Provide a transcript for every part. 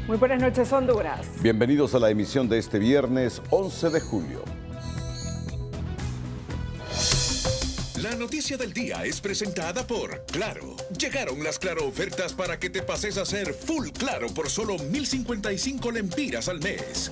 Muy buenas noches, Honduras. Bienvenidos a la emisión de este viernes 11 de julio. La noticia del día es presentada por Claro. Llegaron las Claro ofertas para que te pases a ser full Claro por solo 1,055 lempiras al mes.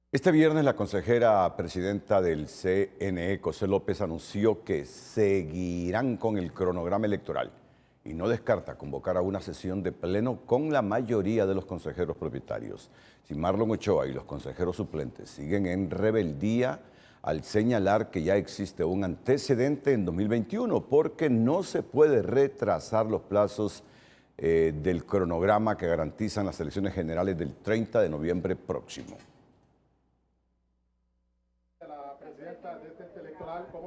Este viernes la consejera presidenta del CNE, José López, anunció que seguirán con el cronograma electoral y no descarta convocar a una sesión de pleno con la mayoría de los consejeros propietarios. Si Marlon Ochoa y los consejeros suplentes siguen en rebeldía al señalar que ya existe un antecedente en 2021, porque no se puede retrasar los plazos del cronograma que garantizan las elecciones generales del 30 de noviembre próximo.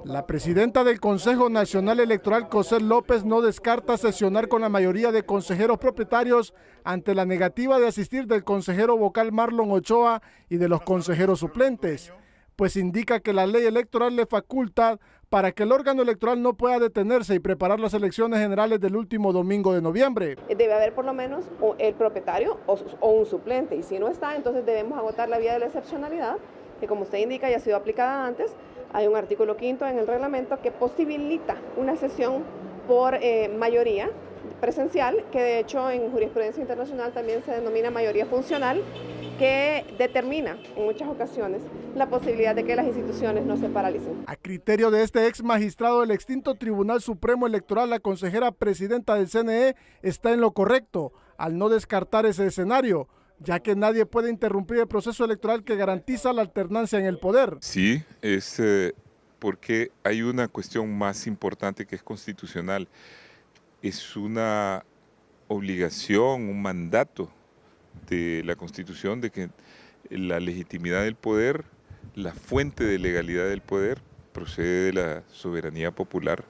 La presidenta del Consejo Nacional Electoral, José López, no descarta sesionar con la mayoría de consejeros propietarios ante la negativa de asistir del consejero vocal Marlon Ochoa y de los consejeros suplentes, pues indica que la ley electoral le faculta para que el órgano electoral no pueda detenerse y preparar las elecciones generales del último domingo de noviembre. Debe haber por lo menos el propietario o un suplente, y si no está, entonces debemos agotar la vía de la excepcionalidad, que como usted indica ya ha sido aplicada antes. Hay un artículo 5º en el reglamento que posibilita una sesión por mayoría presencial, que de hecho en jurisprudencia internacional también se denomina mayoría funcional, que determina en muchas ocasiones la posibilidad de que las instituciones no se paralicen. A criterio de este ex magistrado del extinto Tribunal Supremo Electoral, la consejera presidenta del CNE está en lo correcto al no descartar ese escenario, ya que nadie puede interrumpir el proceso electoral que garantiza la alternancia en el poder. Sí, es porque hay una cuestión más importante que es constitucional. Es una obligación, un mandato de la Constitución de que la legitimidad del poder, la fuente de legalidad del poder, procede de la soberanía popular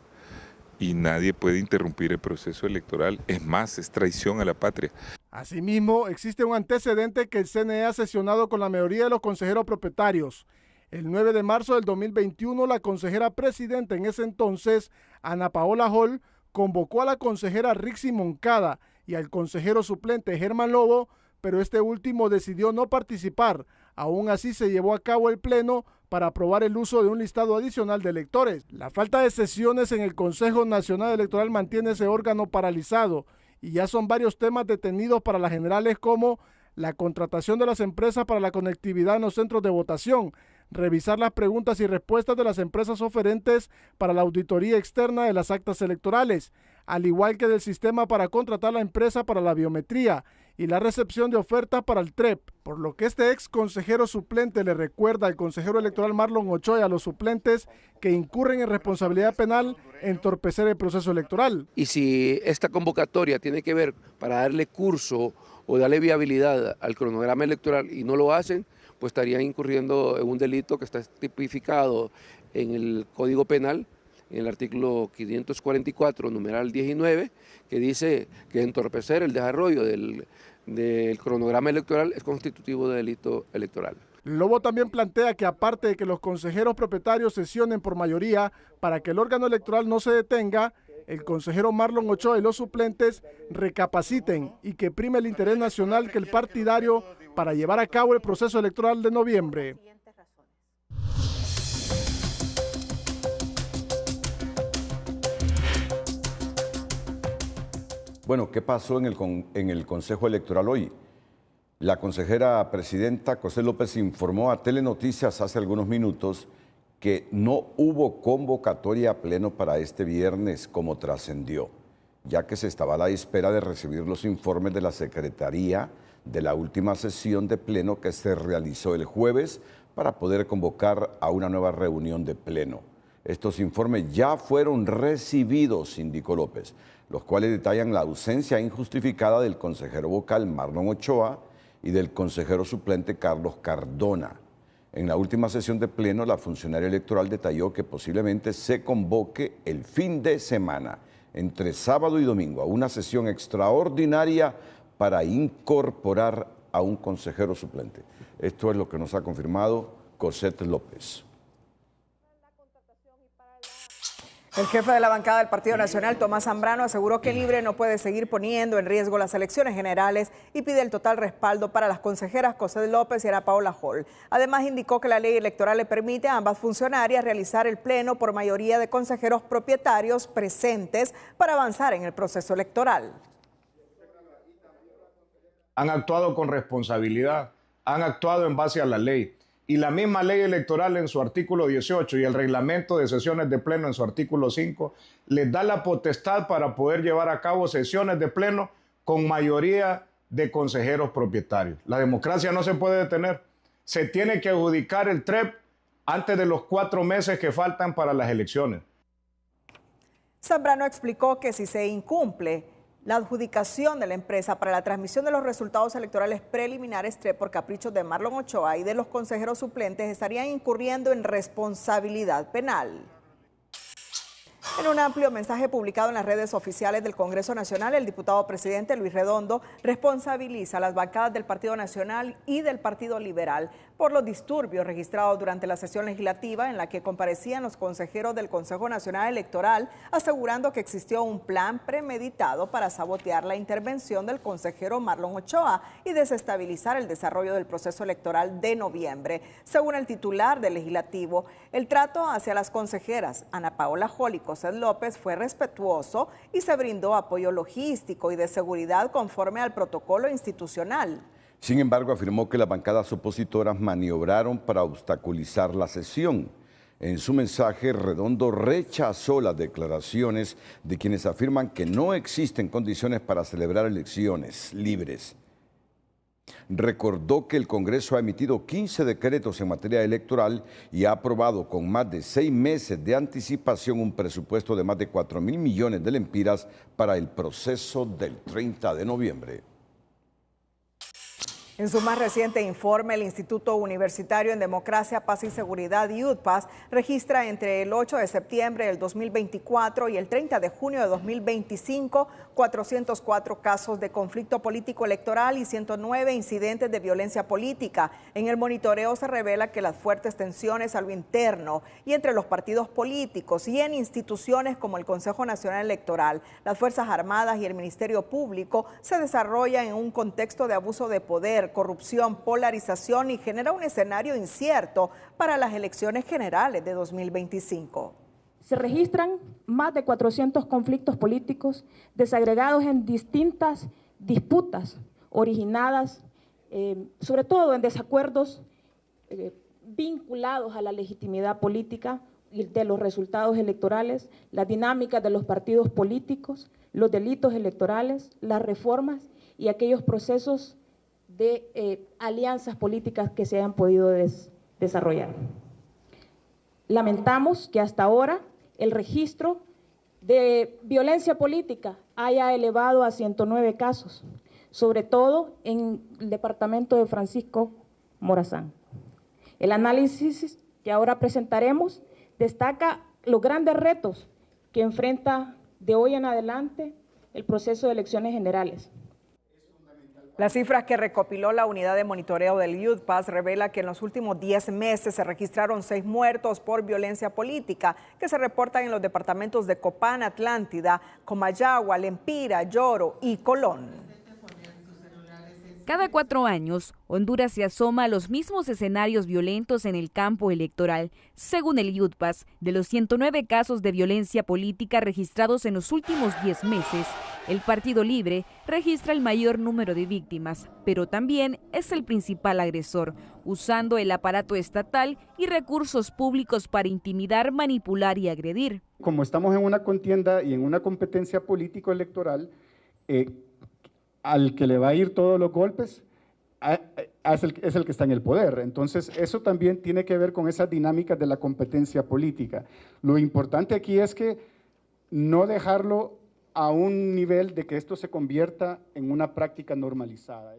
y nadie puede interrumpir el proceso electoral. Es más, es traición a la patria. Asimismo, existe un antecedente que el CNE ha sesionado con la mayoría de los consejeros propietarios. El 9 de marzo del 2021, la consejera presidenta en ese entonces, Ana Paola Hall, convocó a la consejera Rixi Moncada y al consejero suplente Germán Lobo, pero este último decidió no participar. Aún así se llevó a cabo el pleno para aprobar el uso de un listado adicional de electores. La falta de sesiones en el Consejo Nacional Electoral mantiene ese órgano paralizado y ya son varios temas detenidos para las generales, como la contratación de las empresas para la conectividad en los centros de votación, revisar las preguntas y respuestas de las empresas oferentes para la auditoría externa de las actas electorales, al igual que del sistema para contratar la empresa para la biometría y la recepción de ofertas para el TREP, por lo que este ex consejero suplente le recuerda al consejero electoral Marlon Ochoa y a los suplentes que incurren en responsabilidad penal entorpecer el proceso electoral. Y si esta convocatoria tiene que ver para darle curso o darle viabilidad al cronograma electoral y no lo hacen, pues estarían incurriendo en un delito que está tipificado en el Código Penal, en el artículo 544, numeral 19, que dice que entorpecer el desarrollo del cronograma electoral es constitutivo de delito electoral. Lobo también plantea que aparte de que los consejeros propietarios sesionen por mayoría para que el órgano electoral no se detenga, el consejero Marlon Ochoa y los suplentes recapaciten y que prime el interés nacional que el partidario para llevar a cabo el proceso electoral de noviembre. Bueno, ¿qué pasó en el Consejo Electoral hoy? La consejera presidenta José López informó a Telenoticias hace algunos minutos que no hubo convocatoria a pleno para este viernes, como trascendió, ya que se estaba a la espera de recibir los informes de la Secretaría de la última sesión de pleno que se realizó el jueves para poder convocar a una nueva reunión de pleno. Estos informes ya fueron recibidos, indicó López, los cuales detallan la ausencia injustificada del consejero vocal Marlon Ochoa y del consejero suplente Carlos Cardona. En la última sesión de pleno, la funcionaria electoral detalló que posiblemente se convoque el fin de semana, entre sábado y domingo, a una sesión extraordinaria para incorporar a un consejero suplente. Esto es lo que nos ha confirmado Cosette López. El jefe de la bancada del Partido Nacional, Tomás Zambrano, aseguró que Libre no puede seguir poniendo en riesgo las elecciones generales y pide el total respaldo para las consejeras Cosette López y Ana Paola Hall. Además, indicó que la ley electoral le permite a ambas funcionarias realizar el pleno por mayoría de consejeros propietarios presentes para avanzar en el proceso electoral. Han actuado con responsabilidad, han actuado en base a la ley. Y la misma ley electoral en su artículo 18 y el reglamento de sesiones de pleno en su artículo 5 les da la potestad para poder llevar a cabo sesiones de pleno con mayoría de consejeros propietarios. La democracia no se puede detener. Se tiene que adjudicar el TREP antes de los 4 meses que faltan para las elecciones. Zambrano explicó que si se incumple la adjudicación de la empresa para la transmisión de los resultados electorales preliminares TREP por caprichos de Marlon Ochoa y de los consejeros suplentes, estarían incurriendo en responsabilidad penal. En un amplio mensaje publicado en las redes oficiales del Congreso Nacional, el diputado presidente Luis Redondo responsabiliza a las bancadas del Partido Nacional y del Partido Liberal por los disturbios registrados durante la sesión legislativa en la que comparecían los consejeros del Consejo Nacional Electoral, asegurando que existió un plan premeditado para sabotear la intervención del consejero Marlon Ochoa y desestabilizar el desarrollo del proceso electoral de noviembre. Según el titular del Legislativo, el trato hacia las consejeras Ana Paola Hall y Cosette López fue respetuoso y se brindó apoyo logístico y de seguridad conforme al protocolo institucional. Sin embargo, afirmó que las bancadas opositoras maniobraron para obstaculizar la sesión. En su mensaje, Redondo rechazó las declaraciones de quienes afirman que no existen condiciones para celebrar elecciones libres. Recordó que el Congreso ha emitido 15 decretos en materia electoral y ha aprobado con más de 6 meses de anticipación un presupuesto de más de 4.000 millones de lempiras para el proceso del 30 de noviembre. En su más reciente informe, el Instituto Universitario en Democracia, Paz y Seguridad, IUDPAS, registra entre el 8 de septiembre del 2024 y el 30 de junio de 2025 404 casos de conflicto político electoral y 109 incidentes de violencia política. En el monitoreo se revela que las fuertes tensiones a lo interno y entre los partidos políticos y en instituciones como el Consejo Nacional Electoral, las Fuerzas Armadas y el Ministerio Público se desarrollan en un contexto de abuso de poder, corrupción, polarización y genera un escenario incierto para las elecciones generales de 2025. Se registran más de 400 conflictos políticos desagregados en distintas disputas originadas, sobre todo en desacuerdos vinculados a la legitimidad política y de los resultados electorales, las dinámicas de los partidos políticos, los delitos electorales, las reformas y aquellos procesos de alianzas políticas que se hayan podido desarrollar. Lamentamos que hasta ahora el registro de violencia política haya elevado a 109 casos, sobre todo en el departamento de Francisco Morazán. El análisis que ahora presentaremos destaca los grandes retos que enfrenta de hoy en adelante el proceso de elecciones generales. Las cifras que recopiló la unidad de monitoreo del IUDPAS revela que en los últimos 10 meses se registraron 6 muertos por violencia política que se reportan en los departamentos de Copán, Atlántida, Comayagua, Lempira, Lloro y Colón. Cada 4 años, Honduras se asoma a los mismos escenarios violentos en el campo electoral. Según el IUDPAS, de los 109 casos de violencia política registrados en los últimos 10 meses, el Partido Libre registra el mayor número de víctimas, pero también es el principal agresor, usando el aparato estatal y recursos públicos para intimidar, manipular y agredir. Como estamos en una contienda y en una competencia político-electoral, al que le va a ir todos los golpes es el que está en el poder. Entonces, eso también tiene que ver con esas dinámicas de la competencia política. Lo importante aquí es que no dejarlo a un nivel de que esto se convierta en una práctica normalizada.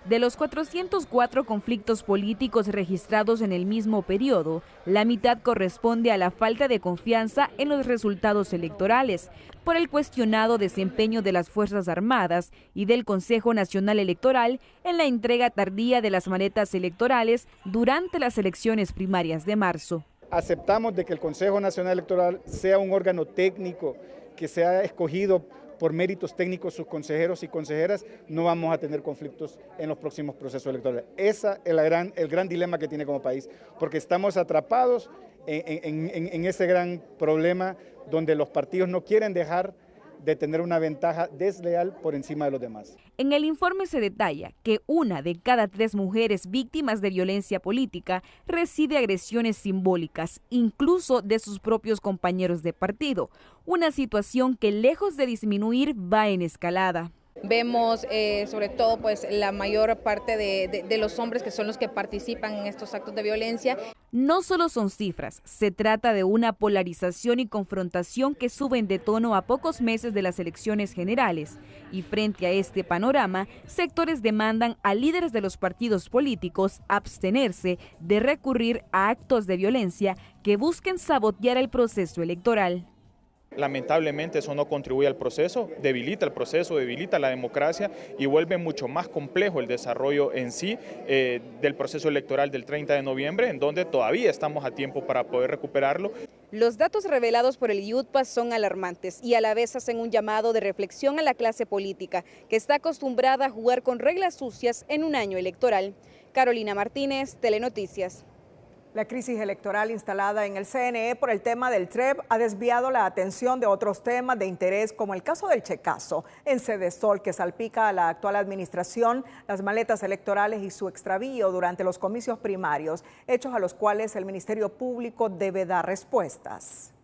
De los 404 conflictos políticos registrados en el mismo periodo, la mitad corresponde a la falta de confianza en los resultados electorales, por el cuestionado desempeño de las Fuerzas Armadas y del Consejo Nacional Electoral en la entrega tardía de las maletas electorales durante las elecciones primarias de marzo. aceptamos de que el Consejo Nacional Electoral sea un órgano técnico que sea escogido por méritos técnicos sus consejeros y consejeras, no vamos a tener conflictos en los próximos procesos electorales. Ese es el gran dilema que tiene como país, porque estamos atrapados en ese gran problema donde los partidos no quieren dejar de tener una ventaja desleal por encima de los demás. En el informe se detalla que 1 de cada 3 mujeres víctimas de violencia política recibe agresiones simbólicas, incluso de sus propios compañeros de partido, una situación que lejos de disminuir va en escalada. Vemos sobre todo pues la mayor parte de los hombres que son los que participan en estos actos de violencia. No solo son cifras, se trata de una polarización y confrontación que suben de tono a pocos meses de las elecciones generales. Y frente a este panorama, sectores demandan a líderes de los partidos políticos abstenerse de recurrir a actos de violencia que busquen sabotear el proceso electoral. Lamentablemente eso no contribuye al proceso, debilita la democracia y vuelve mucho más complejo el desarrollo en sí del proceso electoral del 30 de noviembre, en donde todavía estamos a tiempo para poder recuperarlo. Los datos revelados por el IUDPAS son alarmantes y a la vez hacen un llamado de reflexión a la clase política, que está acostumbrada a jugar con reglas sucias en un año electoral. Carolina Martínez, Telenoticias. La crisis electoral instalada en el CNE por el tema del TREP ha desviado la atención de otros temas de interés, como el caso del checazo en Cedesol, que salpica a la actual administración, las maletas electorales y su extravío durante los comicios primarios, hechos a los cuales el Ministerio Público debe dar respuestas.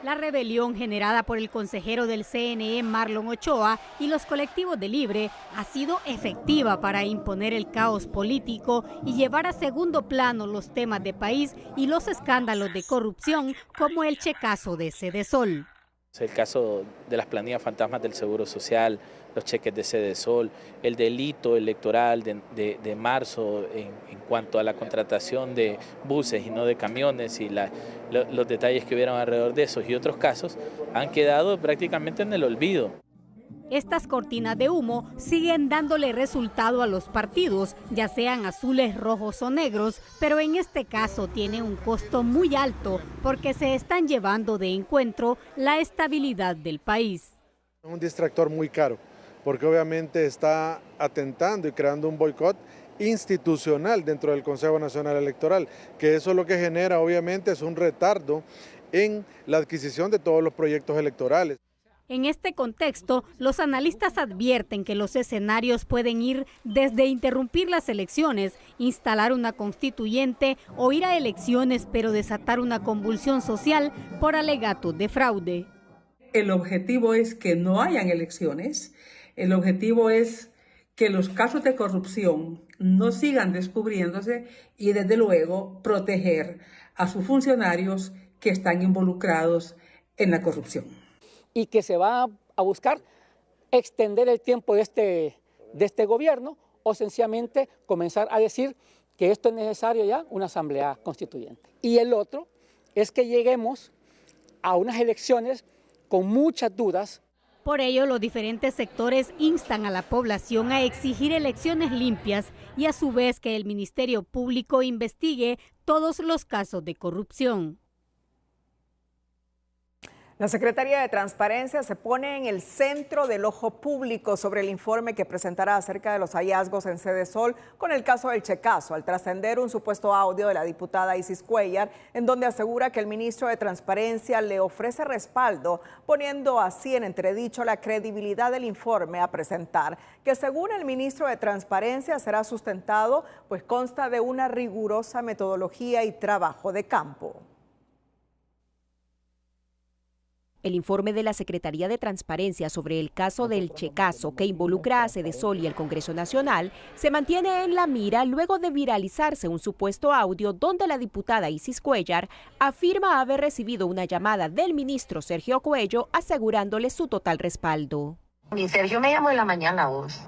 La rebelión generada por el consejero del CNE, Marlon Ochoa, y los colectivos de Libre ha sido efectiva para imponer el caos político y llevar a segundo plano los temas de país y los escándalos de corrupción como el checazo de Cedesol. El caso de las planillas fantasmas del Seguro Social, los cheques de Cedesol, el delito electoral de marzo en cuanto a la contratación de buses y no de camiones y los detalles que hubieron alrededor de esos y otros casos han quedado prácticamente en el olvido. Estas cortinas de humo siguen dándole resultado a los partidos, ya sean azules, rojos o negros, pero en este caso tiene un costo muy alto porque se están llevando de encuentro la estabilidad del país. Es un distractor muy caro porque obviamente está atentando y creando un boicot institucional dentro del Consejo Nacional Electoral, que eso lo que genera obviamente es un retardo en la adquisición de todos los proyectos electorales. En este contexto, los analistas advierten que los escenarios pueden ir desde interrumpir las elecciones, instalar una constituyente o ir a elecciones pero desatar una convulsión social por alegatos de fraude. El objetivo es que no hayan elecciones, el objetivo es que los casos de corrupción no sigan descubriéndose y desde luego proteger a sus funcionarios que están involucrados en la corrupción. Y que se va a buscar extender el tiempo de este gobierno o sencillamente comenzar a decir que esto es necesario ya una asamblea constituyente. Y el otro es que lleguemos a unas elecciones con muchas dudas. Por ello, los diferentes sectores instan a la población a exigir elecciones limpias y a su vez que el Ministerio Público investigue todos los casos de corrupción. La Secretaría de Transparencia se pone en el centro del ojo público sobre el informe que presentará acerca de los hallazgos en Cedesol con el caso del checazo, al trascender un supuesto audio de la diputada Isis Cuéllar, en donde asegura que el ministro de Transparencia le ofrece respaldo, poniendo así en entredicho la credibilidad del informe a presentar, que según el ministro de Transparencia será sustentado, pues consta de una rigurosa metodología y trabajo de campo. El informe de la Secretaría de Transparencia sobre el caso del checazo que involucra a Cedesol y el Congreso Nacional se mantiene en la mira luego de viralizarse un supuesto audio donde la diputada Isis Cuéllar afirma haber recibido una llamada del ministro Sergio Cuello asegurándole su total respaldo. Mi Sergio me llamó en la mañana, vos.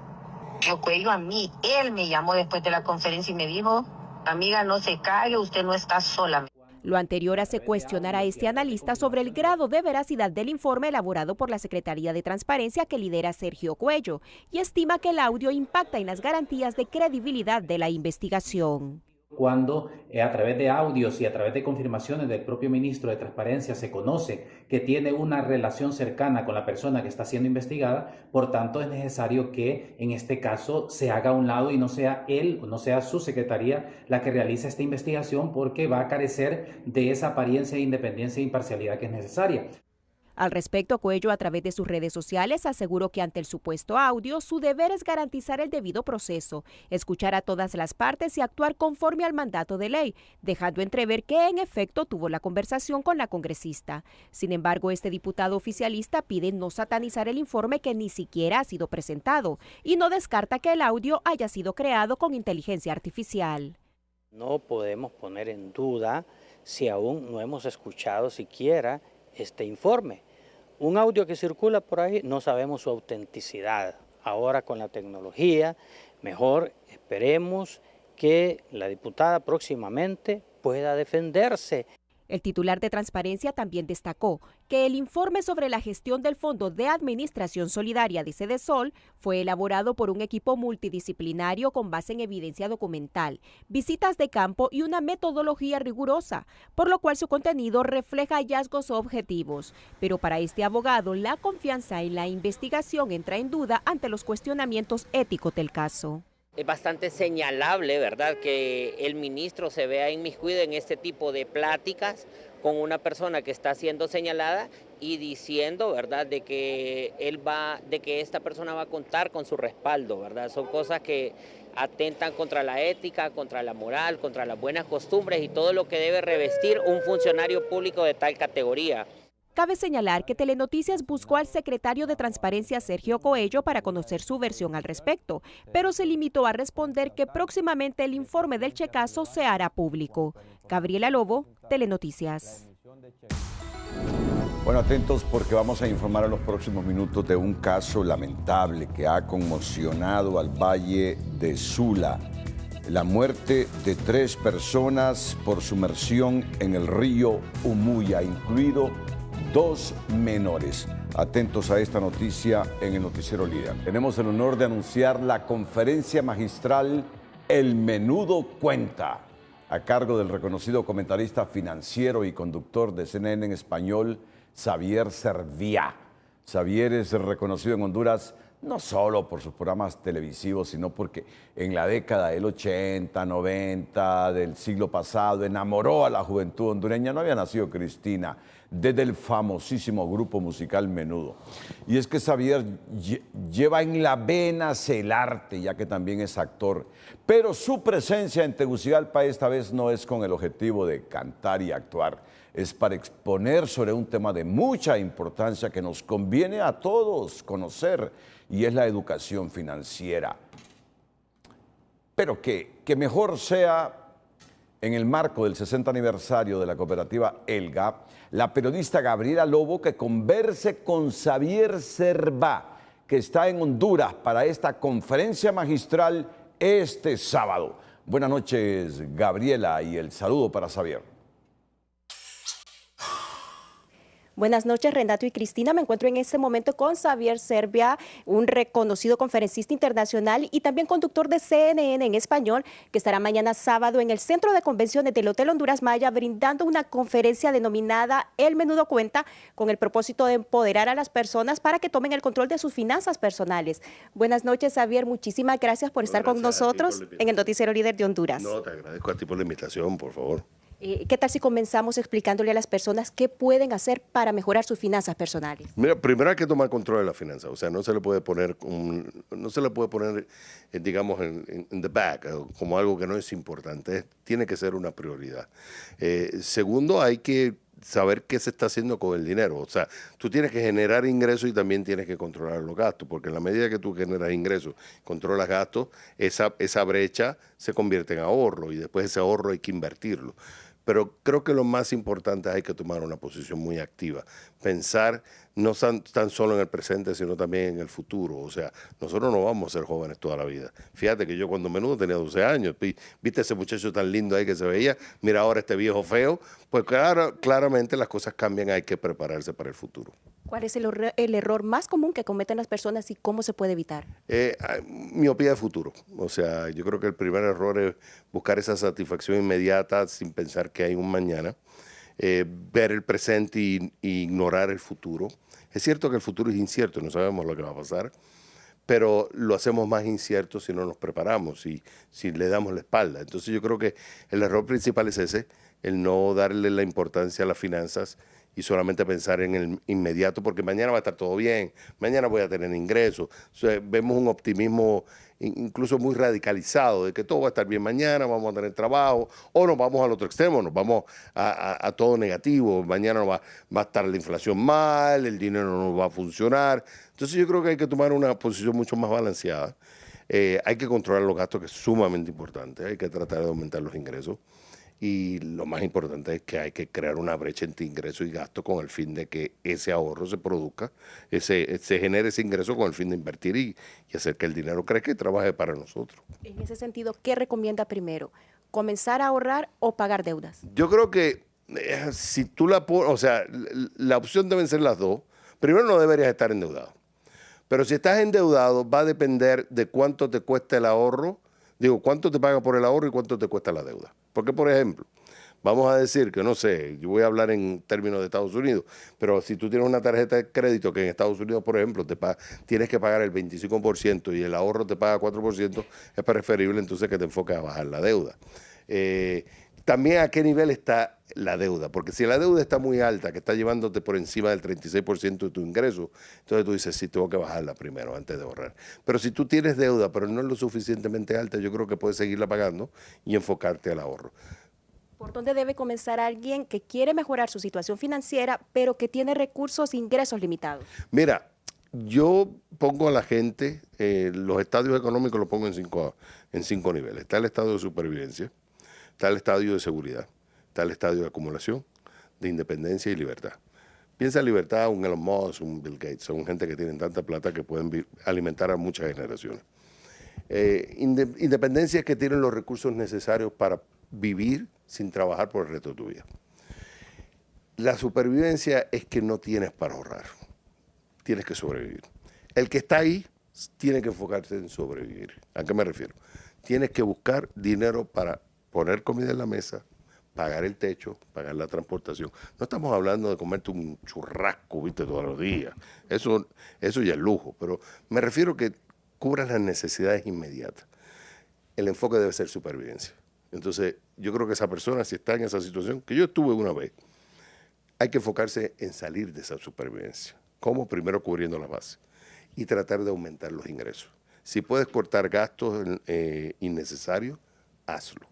Yo Cuello a mí, él me llamó después de la conferencia y me dijo, amiga, no se cague, usted no está sola. Lo anterior hace cuestionar a este analista sobre el grado de veracidad del informe elaborado por la Secretaría de Transparencia que lidera Sergio Cuello y estima que el audio impacta en las garantías de credibilidad de la investigación. Cuando a través de audios y a través de confirmaciones del propio ministro de Transparencia se conoce que tiene una relación cercana con la persona que está siendo investigada, por tanto es necesario que en este caso se haga a un lado y no sea él o no sea su secretaría la que realice esta investigación, porque va a carecer de esa apariencia de independencia e imparcialidad que es necesaria. Al respecto, Coello, a través de sus redes sociales, aseguró que ante el supuesto audio, su deber es garantizar el debido proceso, escuchar a todas las partes y actuar conforme al mandato de ley, dejando entrever que en efecto tuvo la conversación con la congresista. Sin embargo, este diputado oficialista pide no satanizar el informe que ni siquiera ha sido presentado y no descarta que el audio haya sido creado con inteligencia artificial. No podemos poner en duda si aún no hemos escuchado siquiera este informe. Un audio que circula por ahí, no sabemos su autenticidad. Ahora con la tecnología, mejor esperemos que la diputada próximamente pueda defenderse. El titular de Transparencia también destacó que el informe sobre la gestión del Fondo de Administración Solidaria de Sedesol fue elaborado por un equipo multidisciplinario con base en evidencia documental, visitas de campo y una metodología rigurosa, por lo cual su contenido refleja hallazgos objetivos. Pero para este abogado, la confianza en la investigación entra en duda ante los cuestionamientos éticos del caso. Es bastante señalable, ¿verdad?, que el ministro se vea inmiscuido en este tipo de pláticas con una persona que está siendo señalada y diciendo, ¿verdad?, de que esta persona va a contar con su respaldo, ¿verdad? Son cosas que atentan contra la ética, contra la moral, contra las buenas costumbres y todo lo que debe revestir un funcionario público de tal categoría. Cabe señalar que Telenoticias buscó al secretario de Transparencia, Sergio Coello, para conocer su versión al respecto, pero se limitó a responder que próximamente el informe del checazo se hará público. Gabriela Lobo, Telenoticias. Bueno, atentos porque vamos a informar en los próximos minutos de un caso lamentable que ha conmocionado al Valle de Sula. La muerte de 3 personas por sumersión en el río Umuya, incluido 2 menores. Atentos a esta noticia en el Noticiero Líder. Tenemos el honor de anunciar la conferencia magistral El Menudo Cuenta, a cargo del reconocido comentarista financiero y conductor de CNN en español, Xavier Serviá. Xavier es reconocido en Honduras no solo por sus programas televisivos, sino porque en la década del 80, 90 del siglo pasado enamoró a la juventud hondureña. No había nacido Cristina, desde el famosísimo grupo musical Menudo. Y es que Xavier lleva en las venas el arte, ya que también es actor. Pero su presencia en Tegucigalpa esta vez no es con el objetivo de cantar y actuar. Es para exponer sobre un tema de mucha importancia que nos conviene a todos conocer, y es la educación financiera. Pero que mejor sea en el marco del 60 aniversario de la cooperativa Elga, la periodista Gabriela Lobo, que converse con Xavier Serviá, que está en Honduras para esta conferencia magistral este sábado. Buenas noches, Gabriela, y el saludo para Xavier. Buenas noches, Renato y Cristina. Me encuentro en este momento con Xavier Serviá, un reconocido conferencista internacional y también conductor de CNN en español, que estará mañana sábado en el Centro de Convenciones del Hotel Honduras Maya brindando una conferencia denominada El Menudo Cuenta, con el propósito de empoderar a las personas para que tomen el control de sus finanzas personales. Buenas noches, Xavier. Muchísimas gracias por estar con nosotros en el Noticiero Líder de Honduras. No, te agradezco a ti por la invitación, por favor. ¿Qué tal si comenzamos explicándole a las personas qué pueden hacer para mejorar sus finanzas personales? Mira, primero hay que tomar control de la finanza, o sea, no se le puede poner, digamos, en the back, como algo que no es importante, tiene que ser una prioridad. Segundo, hay que saber qué se está haciendo con el dinero, o sea, tú tienes que generar ingresos y también tienes que controlar los gastos, porque en la medida que tú generas ingresos, controlas gastos, esa brecha se convierte en ahorro y después ese ahorro hay que invertirlo. Pero creo que lo más importante es hay que tomar una posición muy activa, pensar no tan solo en el presente, sino también en el futuro. O sea, nosotros no vamos a ser jóvenes toda la vida. Fíjate que yo cuando Menudo tenía 12 años, viste ese muchacho tan lindo ahí que se veía, mira ahora este viejo feo, pues claramente las cosas cambian, hay que prepararse para el futuro. ¿Cuál es el error más común que cometen las personas y cómo se puede evitar? Miopía de futuro. O sea, yo creo que el primer error es buscar esa satisfacción inmediata sin pensar que hay un mañana. Ver el presente y ignorar el futuro. Es cierto que el futuro es incierto, no sabemos lo que va a pasar, pero lo hacemos más incierto si no nos preparamos, si le damos la espalda. Entonces yo creo que el error principal es ese, el no darle la importancia a las finanzas y solamente pensar en el inmediato, porque mañana va a estar todo bien, mañana voy a tener ingresos. O sea, vemos un optimismo incluso muy radicalizado de que todo va a estar bien mañana, vamos a tener trabajo, o nos vamos al otro extremo, nos vamos a todo negativo, mañana va a estar la inflación mal, el dinero no va a funcionar. Entonces yo creo que hay que tomar una posición mucho más balanceada. Hay que controlar los gastos, que es sumamente importante, hay que tratar de aumentar los ingresos. Y lo más importante es que hay que crear una brecha entre ingreso y gasto con el fin de que ese ahorro se produzca, se genere ese ingreso con el fin de invertir y hacer que el dinero crezca y trabaje para nosotros. En ese sentido, ¿qué recomienda primero? ¿Comenzar a ahorrar o pagar deudas? Yo creo que si tú la pones, o sea, la opción deben ser las dos. Primero, no deberías estar endeudado. Pero si estás endeudado, va a depender de cuánto te cuesta el ahorro. Digo, cuánto te paga por el ahorro y cuánto te cuesta la deuda. Porque, por ejemplo, vamos a decir que, no sé, yo voy a hablar en términos de Estados Unidos, pero si tú tienes una tarjeta de crédito que en Estados Unidos, por ejemplo, tienes que pagar el 25% y el ahorro te paga 4%, es preferible entonces que te enfoques a bajar la deuda. También a qué nivel está la deuda, porque si la deuda está muy alta, que está llevándote por encima del 36% de tu ingreso, entonces tú dices, sí, tengo que bajarla primero antes de ahorrar. Pero si tú tienes deuda, pero no es lo suficientemente alta, yo creo que puedes seguirla pagando y enfocarte al ahorro. ¿Por dónde debe comenzar alguien que quiere mejorar su situación financiera, pero que tiene recursos e ingresos limitados? Mira, yo pongo a la gente, los estadios económicos los pongo en cinco niveles. Está el estadio de supervivencia, está el estadio de seguridad, está el estadio de acumulación, de independencia y libertad. Piensa en libertad, un Elon Musk, un Bill Gates, son gente que tienen tanta plata que pueden alimentar a muchas generaciones. Independencia es que tienen los recursos necesarios para vivir sin trabajar por el resto de tu vida. La supervivencia es que no tienes para ahorrar, tienes que sobrevivir. El que está ahí tiene que enfocarse en sobrevivir. ¿A qué me refiero? Tienes que buscar dinero para poner comida en la mesa, pagar el techo, pagar la transportación. No estamos hablando de comerte un churrasco, viste, todos los días. Eso ya es lujo, pero me refiero que cubras las necesidades inmediatas. El enfoque debe ser supervivencia. Entonces, yo creo que esa persona, si está en esa situación, que yo estuve una vez, hay que enfocarse en salir de esa supervivencia. ¿Cómo? Primero cubriendo la base y tratar de aumentar los ingresos. Si puedes cortar gastos innecesarios, hazlo.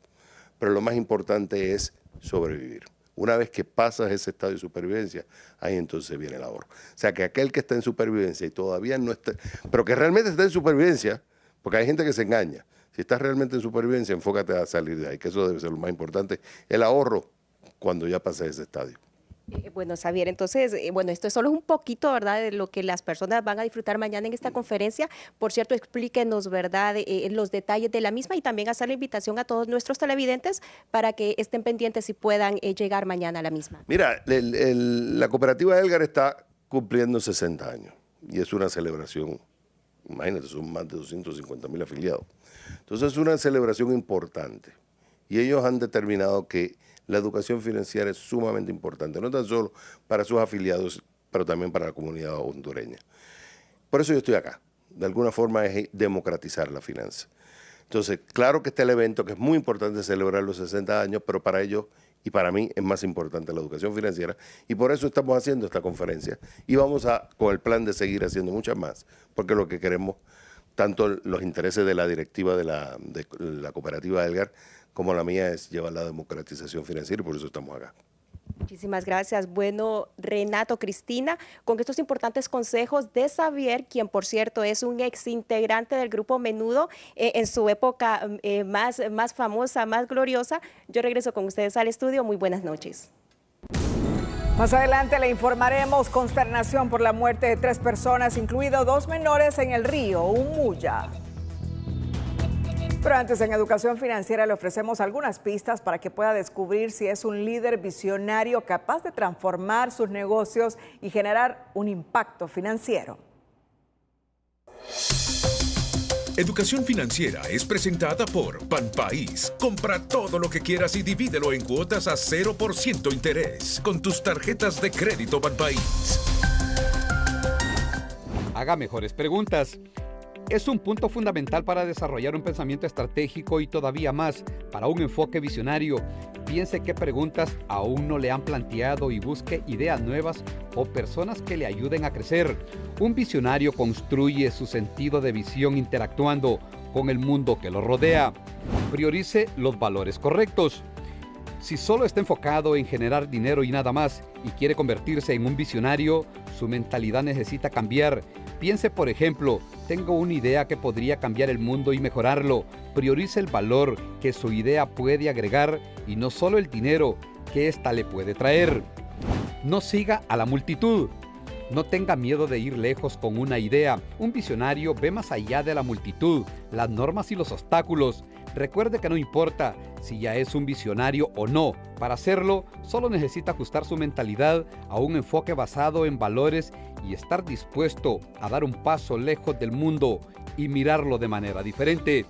Pero lo más importante es sobrevivir. Una vez que pasas ese estado de supervivencia, ahí entonces viene el ahorro. O sea, que aquel que está en supervivencia y todavía no está, pero que realmente está en supervivencia, porque hay gente que se engaña. Si estás realmente en supervivencia, enfócate a salir de ahí, que eso debe ser lo más importante. El ahorro cuando ya pases ese estadio. Bueno, Xavier, entonces, esto es solo un poquito, ¿verdad?, de lo que las personas van a disfrutar mañana en esta conferencia. Por cierto, explíquenos, ¿verdad?, los detalles de la misma y también hacer la invitación a todos nuestros televidentes para que estén pendientes y puedan llegar mañana a la misma. Mira, la cooperativa Elgar está cumpliendo 60 años y es una celebración, imagínate, son más de 250,000 afiliados. Entonces es una celebración importante y ellos han determinado que la educación financiera es sumamente importante, no tan solo para sus afiliados, pero también para la comunidad hondureña. Por eso yo estoy acá. De alguna forma es democratizar la finanza. Entonces, claro que está el evento, que es muy importante celebrar los 60 años, pero para ellos y para mí es más importante la educación financiera. Y por eso estamos haciendo esta conferencia. Y vamos con el plan de seguir haciendo muchas más, porque lo que queremos, tanto los intereses de la directiva de la cooperativa Elgar, como la mía, es llevar la democratización financiera y por eso estamos acá. Muchísimas gracias. Bueno, Renato, Cristina, con estos importantes consejos de Xavier, quien por cierto es un ex integrante del grupo Menudo en su época más famosa, más gloriosa, yo regreso con ustedes al estudio. Muy buenas noches. Más adelante le informaremos consternación por la muerte de 3 personas, incluidos 2 menores en el río Umuya. Pero antes, en Educación Financiera le ofrecemos algunas pistas para que pueda descubrir si es un líder visionario capaz de transformar sus negocios y generar un impacto financiero. Educación Financiera es presentada por Banpaís. Compra todo lo que quieras y divídelo en cuotas a 0% interés con tus tarjetas de crédito Banpaís. Haga mejores preguntas. Es un punto fundamental para desarrollar un pensamiento estratégico y todavía más para un enfoque visionario. Piense qué preguntas aún no le han planteado y busque ideas nuevas o personas que le ayuden a crecer. Un visionario construye su sentido de visión interactuando con el mundo que lo rodea. Priorice los valores correctos. Si solo está enfocado en generar dinero y nada más y quiere convertirse en un visionario, su mentalidad necesita cambiar. Piense, por ejemplo, tengo una idea que podría cambiar el mundo y mejorarlo. Priorice el valor que su idea puede agregar y no solo el dinero que ésta le puede traer. No siga a la multitud. No tenga miedo de ir lejos con una idea. Un visionario ve más allá de la multitud, las normas y los obstáculos. Recuerde que no importa si ya es un visionario o no. Para hacerlo, solo necesita ajustar su mentalidad a un enfoque basado en valores y estar dispuesto a dar un paso lejos del mundo y mirarlo de manera diferente.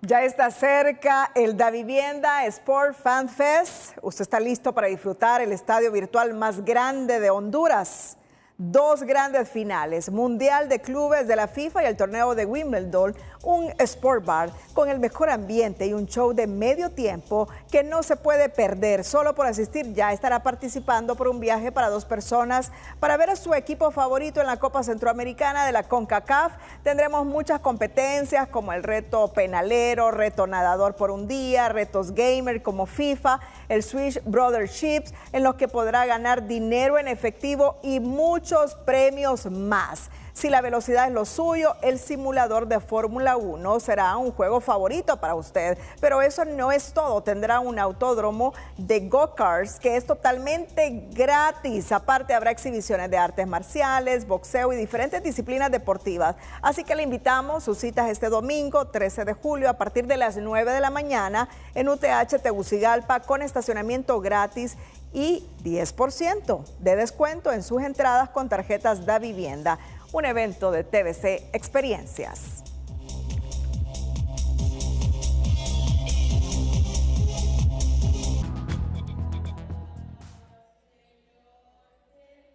Ya está cerca el Davivienda Sport Fan Fest. Usted está listo para disfrutar el estadio virtual más grande de Honduras. 2 grandes finales, Mundial de Clubes de la FIFA y el torneo de Wimbledon, un Sport Bar con el mejor ambiente y un show de medio tiempo que no se puede perder. Solo por asistir ya estará participando por un viaje para 2 personas para ver a su equipo favorito en la Copa Centroamericana de la CONCACAF. Tendremos muchas competencias como el reto penalero, reto nadador por un día, retos gamer como FIFA, el Swiss Brotherships, en los que podrá ganar dinero en efectivo y muchos premios más. Si la velocidad es lo suyo, el simulador de Fórmula 1 será un juego favorito para usted. Pero eso no es todo. Tendrá un autódromo de go-karts que es totalmente gratis. Aparte, habrá exhibiciones de artes marciales, boxeo y diferentes disciplinas deportivas. Así que le invitamos. Sus citas este domingo, 13 de julio, a partir de las 9 de la mañana en UTH Tegucigalpa, con estacionamiento gratis y 10% de descuento en sus entradas con tarjetas Davivienda. Un evento de TVC Experiencias.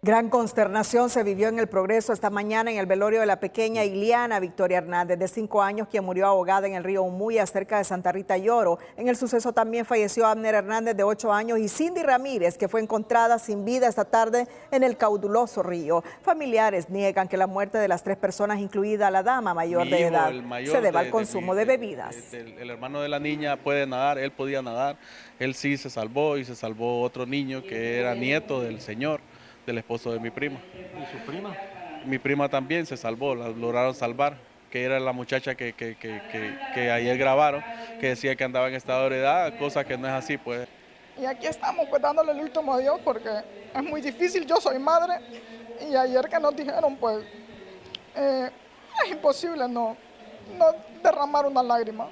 Gran consternación se vivió en El Progreso esta mañana en el velorio de la pequeña Iliana Victoria Hernández, de 5 años, quien murió ahogada en el río Umuya, cerca de Santa Rita Lloro. En el suceso también falleció Abner Hernández, de 8 años, y Cindy Ramírez, que fue encontrada sin vida esta tarde en el caudaloso río. Familiares niegan que la muerte de las 3 personas, incluida la dama mayor de edad, se deba al consumo de bebidas. El hermano de la niña puede nadar, él podía nadar, él sí se salvó, y se salvó otro niño que era nieto del señor, del esposo de mi prima. ¿Y su prima? Mi prima también se salvó, la lograron salvar, que era la muchacha que ayer grabaron, que decía que andaba en estado de ebriedad, cosa que no es así, pues. Y aquí estamos, pues, dándole el último adiós, porque es muy difícil. Yo soy madre, y ayer que nos dijeron, pues, es imposible no derramar una lágrima.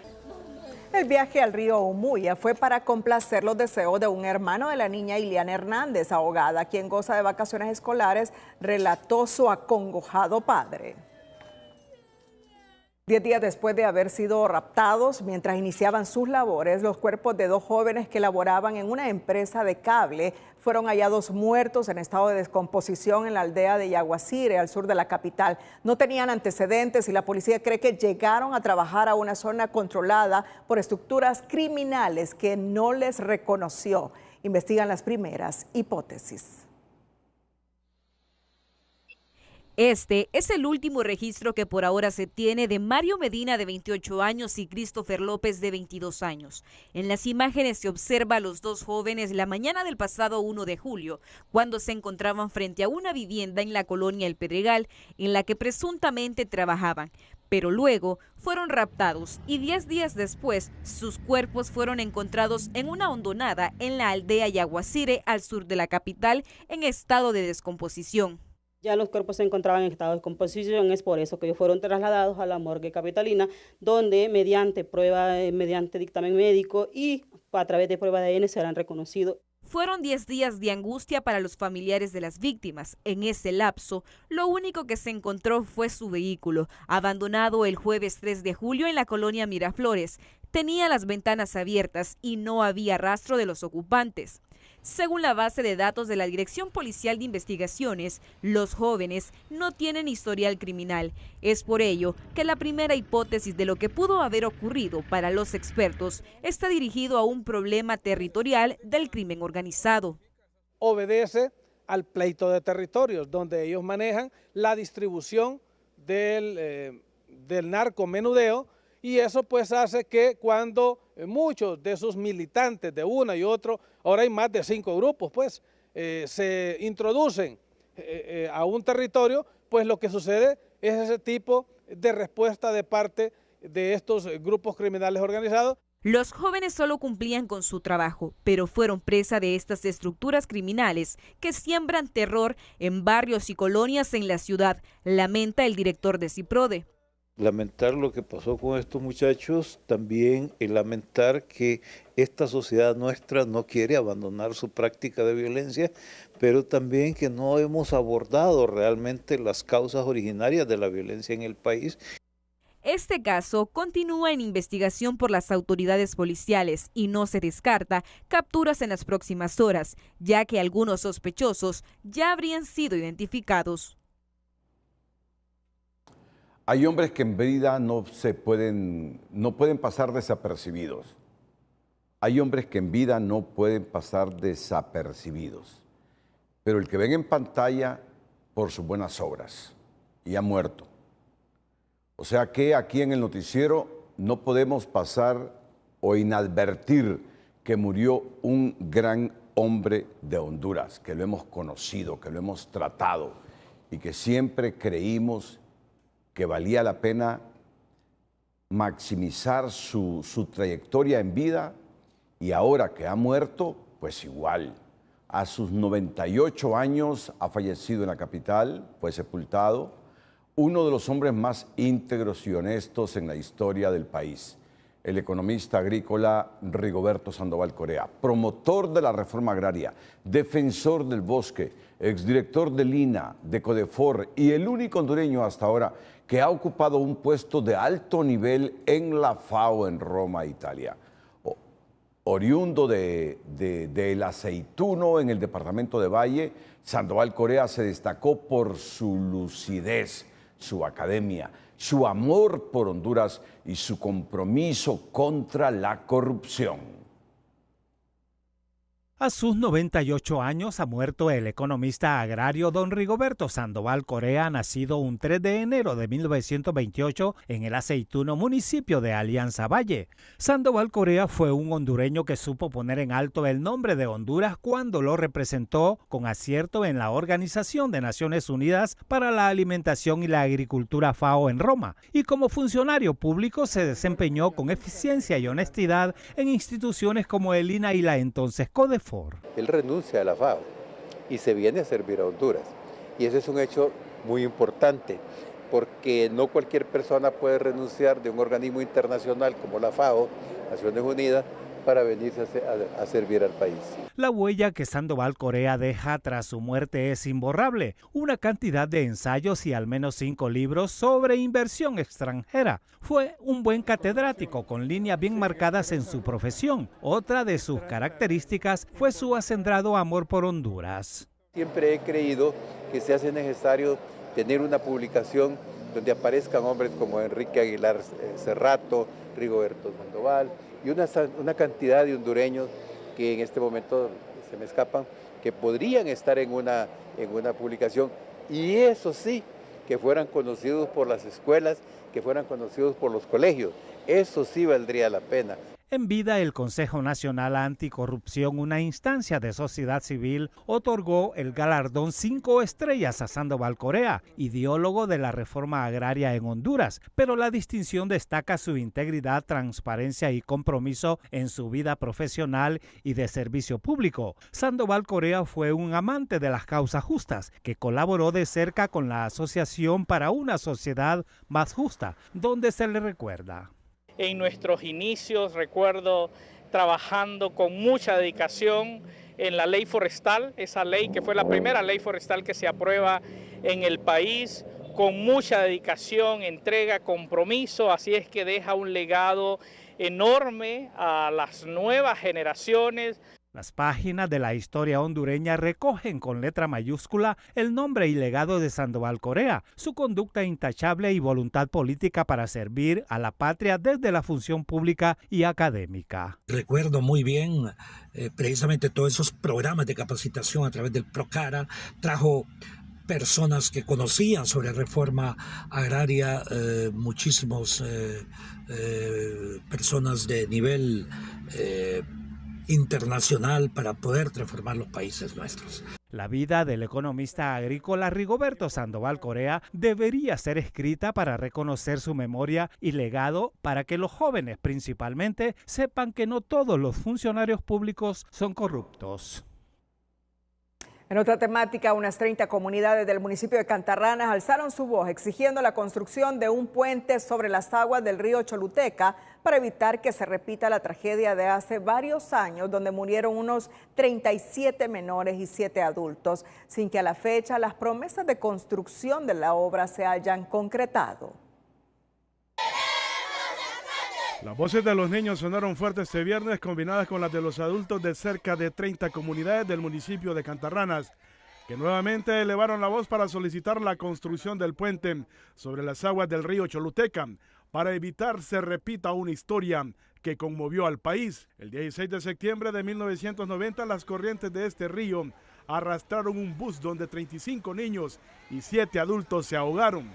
El viaje al río Umuya fue para complacer los deseos de un hermano de la niña Iliana Hernández, ahogada, quien goza de vacaciones escolares, relató su acongojado padre. 10 días después de haber sido raptados mientras iniciaban sus labores, los cuerpos de 2 jóvenes que laboraban en una empresa de cable fueron hallados muertos en estado de descomposición en la aldea de Yaguacire, al sur de la capital. No tenían antecedentes y la policía cree que llegaron a trabajar a una zona controlada por estructuras criminales que no les reconoció. Investigan las primeras hipótesis. Este es el último registro que por ahora se tiene de Mario Medina, de 28 años, y Christopher López, de 22 años. En las imágenes se observa a los 2 jóvenes la mañana del pasado 1 de julio, cuando se encontraban frente a una vivienda en la colonia El Pedregal, en la que presuntamente trabajaban. Pero luego fueron raptados y 10 días después sus cuerpos fueron encontrados en una hondonada en la aldea Yaguacire, al sur de la capital, en estado de descomposición. Ya los cuerpos se encontraban en estado de descomposición, es por eso que ellos fueron trasladados a la morgue capitalina, donde mediante dictamen médico y a través de prueba de ADN serán reconocidos. Fueron 10 días de angustia para los familiares de las víctimas. En ese lapso, lo único que se encontró fue su vehículo, abandonado el jueves 3 de julio en la colonia Miraflores. Tenía las ventanas abiertas y no había rastro de los ocupantes. Según la base de datos de la Dirección Policial de Investigaciones, los jóvenes no tienen historial criminal. Es por ello que la primera hipótesis de lo que pudo haber ocurrido para los expertos está dirigido a un problema territorial del crimen organizado. Obedece al pleito de territorios, donde ellos manejan la distribución del narcomenudeo, y eso pues hace que cuando muchos de sus militantes de una y otro, ahora hay más de 5 grupos pues, se introducen a un territorio, pues lo que sucede es ese tipo de respuesta de parte de estos grupos criminales organizados. Los jóvenes solo cumplían con su trabajo, pero fueron presa de estas estructuras criminales que siembran terror en barrios y colonias en la ciudad, lamenta el director de CIPRODE. Lamentar lo que pasó con estos muchachos, también lamentar que esta sociedad nuestra no quiere abandonar su práctica de violencia, pero también que no hemos abordado realmente las causas originarias de la violencia en el país. Este caso continúa en investigación por las autoridades policiales y no se descarta capturas en las próximas horas, ya que algunos sospechosos ya habrían sido identificados. Hay hombres que en vida no pueden pasar desapercibidos. Hay hombres que en vida no pueden pasar desapercibidos. Pero el que ven en pantalla por sus buenas obras y ha muerto. O sea que aquí en el noticiero no podemos pasar o inadvertir que murió un gran hombre de Honduras, que lo hemos conocido, que lo hemos tratado y que siempre creímos que valía la pena maximizar su trayectoria en vida, y ahora que ha muerto, pues igual. A sus 98 años ha fallecido en la capital, fue sepultado, uno de los hombres más íntegros y honestos en la historia del país, el economista agrícola Rigoberto Sandoval Correa, promotor de la reforma agraria, defensor del bosque, exdirector del INA, de Codefor y el único hondureño hasta ahora que ha ocupado un puesto de alto nivel en la FAO en Roma, Italia. Oriundo del Aceituno en el departamento de Valle, Sandoval Correa se destacó por su lucidez, su academia, su amor por Honduras y su compromiso contra la corrupción. A sus 98 años ha muerto el economista agrario don Rigoberto Sandoval Correa, nacido un 3 de enero de 1928 en el Aceituno, municipio de Alianza Valle. Sandoval Correa fue un hondureño que supo poner en alto el nombre de Honduras cuando lo representó con acierto en la Organización de Naciones Unidas para la Alimentación y la Agricultura FAO en Roma, y como funcionario público se desempeñó con eficiencia y honestidad en instituciones como el INA y la entonces Codefor. Él renuncia a la FAO y se viene a servir a Honduras. Y ese es un hecho muy importante, porque no cualquier persona puede renunciar de un organismo internacional como la FAO, Naciones Unidas, para venirse a servir al país. La huella que Sandoval Correa deja tras su muerte es imborrable. Una cantidad de ensayos y al menos 5 libros sobre inversión extranjera. Fue un buen catedrático con líneas bien marcadas en su profesión. Otra de sus características fue su acendrado amor por Honduras. Siempre he creído que se hace necesario tener una publicación donde aparezcan hombres como Enrique Aguilar Cerrato, Rigoberto Sandoval, y una cantidad de hondureños que en este momento se me escapan, que podrían estar en una publicación, y eso sí, que fueran conocidos por las escuelas, que fueran conocidos por los colegios. Eso sí valdría la pena. En vida, el Consejo Nacional Anticorrupción, una instancia de sociedad civil, otorgó el galardón 5 estrellas a Sandoval Correa, ideólogo de la reforma agraria en Honduras, pero la distinción destaca su integridad, transparencia y compromiso en su vida profesional y de servicio público. Sandoval Correa fue un amante de las causas justas, que colaboró de cerca con la Asociación para una Sociedad Más Justa, donde se le recuerda. En nuestros inicios recuerdo trabajando con mucha dedicación en la ley forestal, esa ley que fue la primera ley forestal que se aprueba en el país, con mucha dedicación, entrega, compromiso, así es que deja un legado enorme a las nuevas generaciones. Las páginas de la historia hondureña recogen con letra mayúscula el nombre y legado de Sandoval Correa, su conducta intachable y voluntad política para servir a la patria desde la función pública y académica. Recuerdo muy bien precisamente todos esos programas de capacitación a través del Procara, trajo personas que conocían sobre reforma agraria, muchísimos personas de nivel internacional para poder transformar los países nuestros. La vida del economista agrícola Rigoberto Sandoval Correa debería ser escrita para reconocer su memoria y legado, para que los jóvenes principalmente sepan que no todos los funcionarios públicos son corruptos. En otra temática, unas 30 comunidades del municipio de Cantarranas alzaron su voz exigiendo la construcción de un puente sobre las aguas del río Choluteca para evitar que se repita la tragedia de hace varios años donde murieron unos 37 menores y 7 adultos, sin que a la fecha las promesas de construcción de la obra se hayan concretado. Las voces de los niños sonaron fuertes este viernes, combinadas con las de los adultos de cerca de 30 comunidades del municipio de Cantarranas, que nuevamente elevaron la voz para solicitar la construcción del puente sobre las aguas del río Choluteca, para evitar se repita una historia que conmovió al país. El 16 de septiembre de 1990, las corrientes de este río arrastraron un bus donde 35 niños y 7 adultos se ahogaron.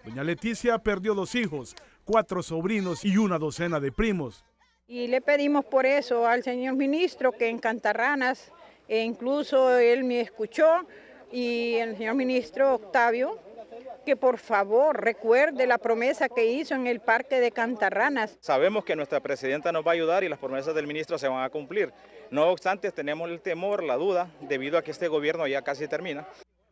Doña Leticia perdió 2 hijos, 4 sobrinos y una docena de primos. Y le pedimos por eso al señor ministro que en Cantarranas, incluso él me escuchó, y el señor ministro Octavio, que por favor recuerde la promesa que hizo en el parque de Cantarranas. Sabemos que nuestra presidenta nos va a ayudar y las promesas del ministro se van a cumplir. No obstante, tenemos el temor, la duda, debido a que este gobierno ya casi termina.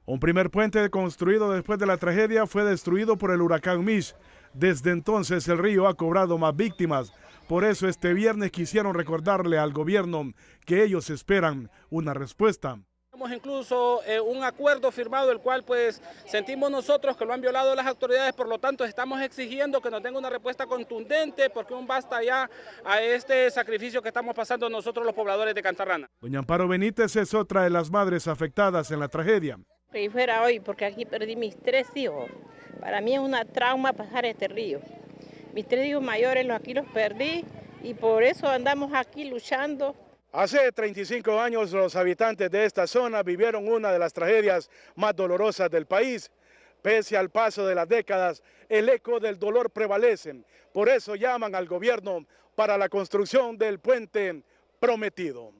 Un primer puente construido después de la tragedia fue destruido por el huracán Mitch. Desde entonces el río ha cobrado más víctimas. Por eso este viernes quisieron recordarle al gobierno que ellos esperan una respuesta. Tenemos incluso un acuerdo firmado, el cual pues sentimos nosotros que lo han violado las autoridades, por lo tanto estamos exigiendo que nos den una respuesta contundente, porque un basta ya a este sacrificio que estamos pasando nosotros los pobladores de Cantarranas. Doña Amparo Benítez es otra de las madres afectadas en la tragedia. Que fuera hoy, porque aquí perdí mis 3 hijos. Para mí es una trauma pasar este río. Mis 3 hijos mayores aquí los perdí y por eso andamos aquí luchando. Hace 35 años los habitantes de esta zona vivieron una de las tragedias más dolorosas del país. Pese al paso de las décadas, el eco del dolor prevalece. Por eso llaman al gobierno para la construcción del puente prometido.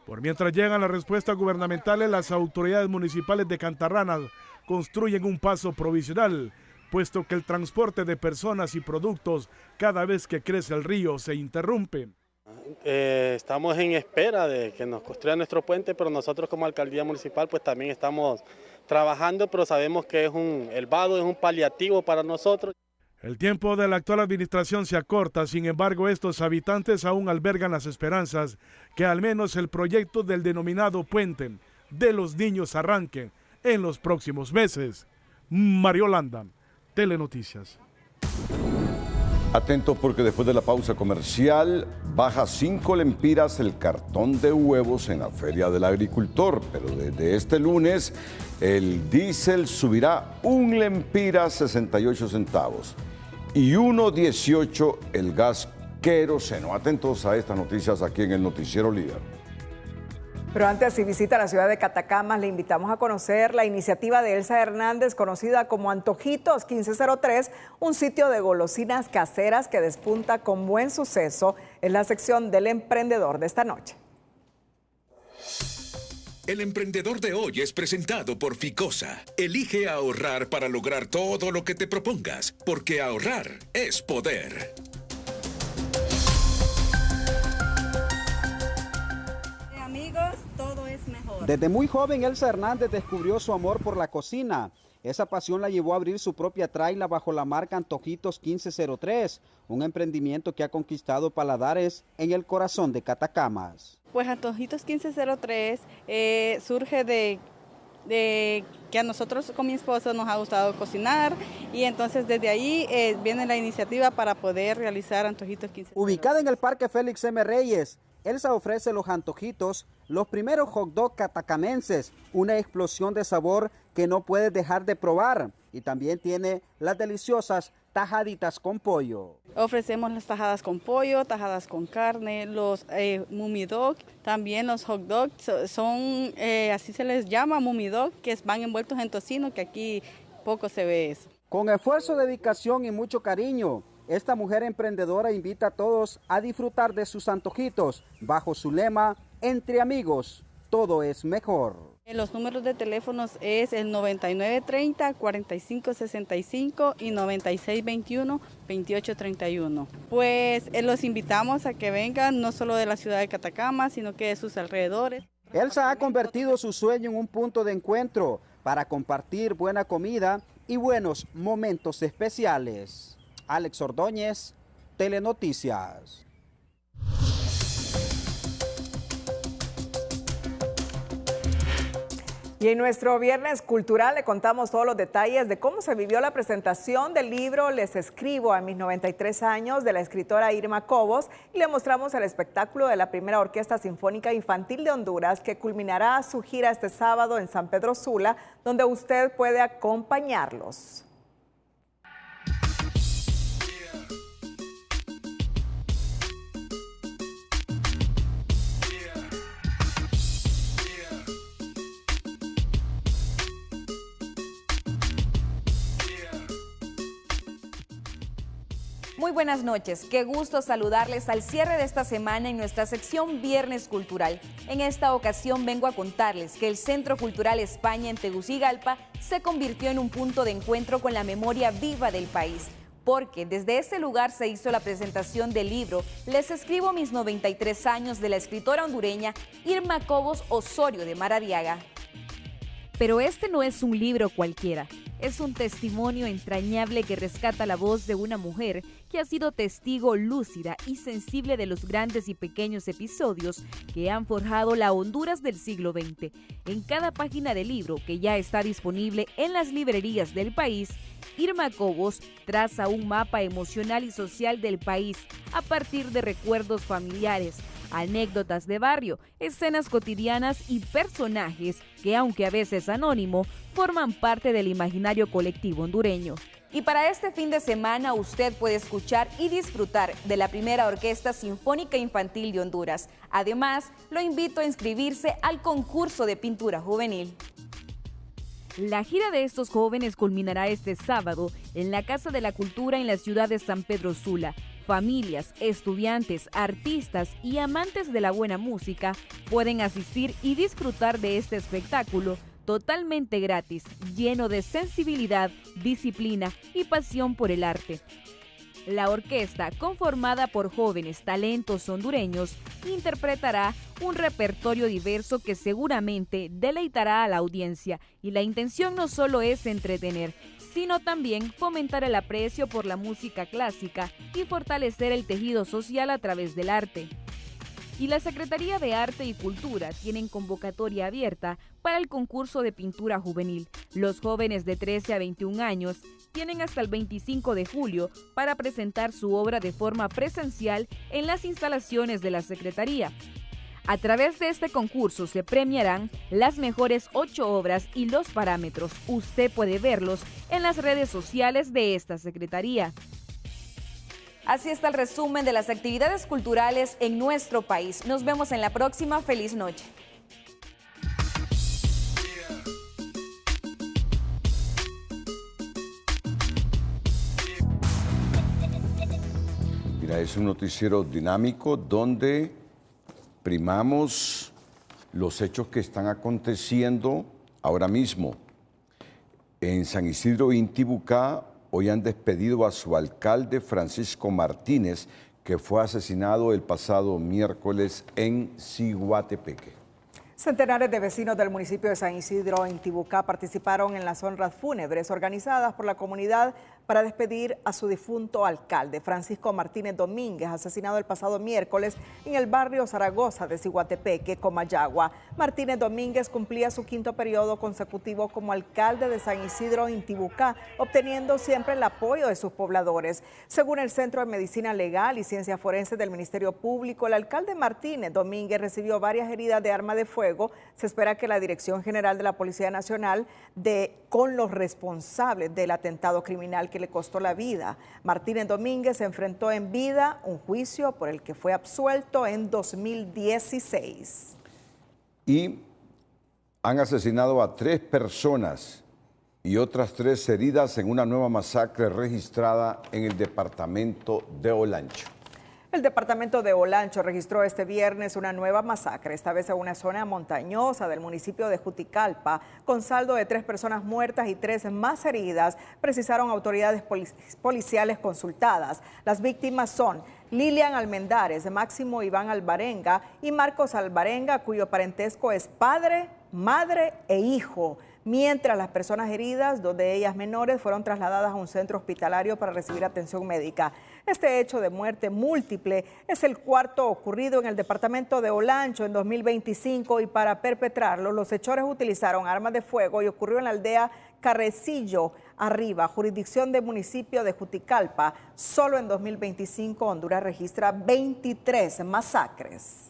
Por mientras llegan las respuestas gubernamentales, las autoridades municipales de Cantarranas construyen un paso provisional, puesto que el transporte de personas y productos cada vez que crece el río se interrumpe. Estamos en espera de que nos construyan nuestro puente, pero nosotros como alcaldía municipal pues también estamos trabajando, pero sabemos que el vado es un paliativo para nosotros. El tiempo de la actual administración se acorta, sin embargo estos habitantes aún albergan las esperanzas que al menos el proyecto del denominado puente de los niños arranque en los próximos meses. Mario Landa, Telenoticias. Atentos porque después de la pausa comercial baja 5 lempiras el cartón de huevos en la Feria del Agricultor, pero desde este lunes el diésel subirá 1 lempira 68 centavos y 1.18 el gas queroseno. Atentos a estas noticias aquí en el Noticiero Líder. Pero antes, si visita la ciudad de Catacamas, le invitamos a conocer la iniciativa de Elsa Hernández, conocida como Antojitos 1503, un sitio de golosinas caseras que despunta con buen suceso. Es la sección del emprendedor de esta noche. El emprendedor de hoy es presentado por Ficosa. Elige ahorrar para lograr todo lo que te propongas, porque ahorrar es poder. Amigos, todo es mejor. Desde muy joven, Elsa Hernández descubrió su amor por la cocina. Esa pasión la llevó a abrir su propia traila bajo la marca Antojitos 1503, un emprendimiento que ha conquistado paladares en el corazón de Catacamas. Pues Antojitos 1503 surge de que a nosotros con mi esposo nos ha gustado cocinar y entonces desde ahí viene la iniciativa para poder realizar Antojitos 1503. Ubicada en el Parque Félix M. Reyes, Elsa ofrece los antojitos, los primeros hot dog catacamenses, una explosión de sabor que no puedes dejar de probar. Y también tiene las deliciosas tajaditas con pollo. Ofrecemos las tajadas con pollo, tajadas con carne, los mumi dog, también los hot dogs, son, así se les llama, mumi dog, que van envueltos en tocino, que aquí poco se ve eso. Con esfuerzo, dedicación y mucho cariño, esta mujer emprendedora invita a todos a disfrutar de sus antojitos bajo su lema, entre amigos, todo es mejor. Los números de teléfonos es el 9930-4565 y 9621-2831. Pues los invitamos a que vengan no solo de la ciudad de Catacamas, sino que de sus alrededores. Elsa ha convertido su sueño en un punto de encuentro para compartir buena comida y buenos momentos especiales. Alex Ordóñez, Telenoticias. Y en nuestro Viernes Cultural le contamos todos los detalles de cómo se vivió la presentación del libro Les escribo a mis 93 años de la escritora Irma Cobos y le mostramos el espectáculo de la primera Orquesta Sinfónica Infantil de Honduras que culminará su gira este sábado en San Pedro Sula, donde usted puede acompañarlos. Muy buenas noches, qué gusto saludarles al cierre de esta semana en nuestra sección Viernes Cultural. En esta ocasión vengo a contarles que el Centro Cultural España en Tegucigalpa se convirtió en un punto de encuentro con la memoria viva del país, porque desde este lugar se hizo la presentación del libro Les escribo mis 93 años de la escritora hondureña Irma Cobos Osorio de Maradiaga. Pero este no es un libro cualquiera. Es un testimonio entrañable que rescata la voz de una mujer que ha sido testigo lúcida y sensible de los grandes y pequeños episodios que han forjado la Honduras del siglo XX. En cada página del libro, que ya está disponible en las librerías del país, Irma Cobos traza un mapa emocional y social del país a partir de recuerdos familiares, anécdotas de barrio, escenas cotidianas y personajes que, aunque a veces anónimo, forman parte del imaginario colectivo hondureño. Y para este fin de semana usted puede escuchar y disfrutar de la primera Orquesta Sinfónica Infantil de Honduras. Además, lo invito a inscribirse al concurso de pintura juvenil. La gira de estos jóvenes culminará este sábado en la Casa de la Cultura en la ciudad de San Pedro Sula. Familias, estudiantes, artistas y amantes de la buena música pueden asistir y disfrutar de este espectáculo totalmente gratis, lleno de sensibilidad, disciplina y pasión por el arte. La orquesta, conformada por jóvenes talentos hondureños, interpretará un repertorio diverso que seguramente deleitará a la audiencia, y la intención no solo es entretener, sino también fomentar el aprecio por la música clásica y fortalecer el tejido social a través del arte. Y la Secretaría de Arte y Cultura tienen convocatoria abierta para el concurso de pintura juvenil. Los jóvenes de 13 a 21 años tienen hasta el 25 de julio para presentar su obra de forma presencial en las instalaciones de la Secretaría. A través de este concurso se premiarán las mejores 8 obras y los parámetros. Usted puede verlos en las redes sociales de esta Secretaría. Así está el resumen de las actividades culturales en nuestro país. Nos vemos en la próxima. Feliz noche. Mira, es un noticiero dinámico donde primamos los hechos que están aconteciendo ahora mismo. En San Isidro Intibucá, hoy han despedido a su alcalde Francisco Martínez, que fue asesinado el pasado miércoles en Ciguatepeque. Centenares de vecinos del municipio de San Isidro Intibucá participaron en las honras fúnebres organizadas por la comunidad para despedir a su difunto alcalde, Francisco Martínez Domínguez, asesinado el pasado miércoles en el barrio Zaragoza de Ciguatepeque, Comayagua. Martínez Domínguez cumplía su 5º periodo consecutivo como alcalde de San Isidro Intibucá, obteniendo siempre el apoyo de sus pobladores. Según el Centro de Medicina Legal y Ciencia Forense del Ministerio Público, el alcalde Martínez Domínguez recibió varias heridas de arma de fuego. Se espera que la Dirección General de la Policía Nacional dé con los responsables del atentado criminal que le costó la vida. Martínez Domínguez se enfrentó en vida un juicio por el que fue absuelto en 2016. Y han asesinado a 3 personas y otras 3 heridas en una nueva masacre registrada en el departamento de Olancho. El departamento de Olancho registró este viernes una nueva masacre, esta vez en una zona montañosa del municipio de Juticalpa, con saldo de 3 personas muertas y 3 más heridas, precisaron autoridades policiales consultadas. Las víctimas son Lilian Almendares, Máximo Iván Alvarenga y Marcos Alvarenga, cuyo parentesco es padre, madre e hijo. Mientras las personas heridas, 2 de ellas menores, fueron trasladadas a un centro hospitalario para recibir atención médica. Este hecho de muerte múltiple es el 4º ocurrido en el departamento de Olancho en 2025 y para perpetrarlo los hechores utilizaron armas de fuego y ocurrió en la aldea Carrecillo Arriba, jurisdicción del municipio de Juticalpa. Solo en 2025 Honduras registra 23 masacres.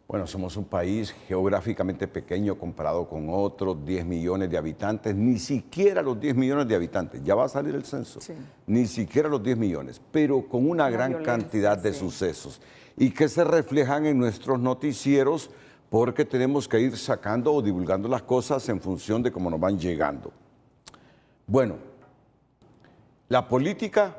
Bueno, somos un país geográficamente pequeño comparado con otros 10 millones de habitantes, ni siquiera los 10 millones de habitantes, ya va a salir el censo, sí. Ni siquiera los 10 millones, pero con una gran cantidad de sucesos y que se reflejan en nuestros noticieros porque tenemos que ir sacando o divulgando las cosas en función de cómo nos van llegando. Bueno, la política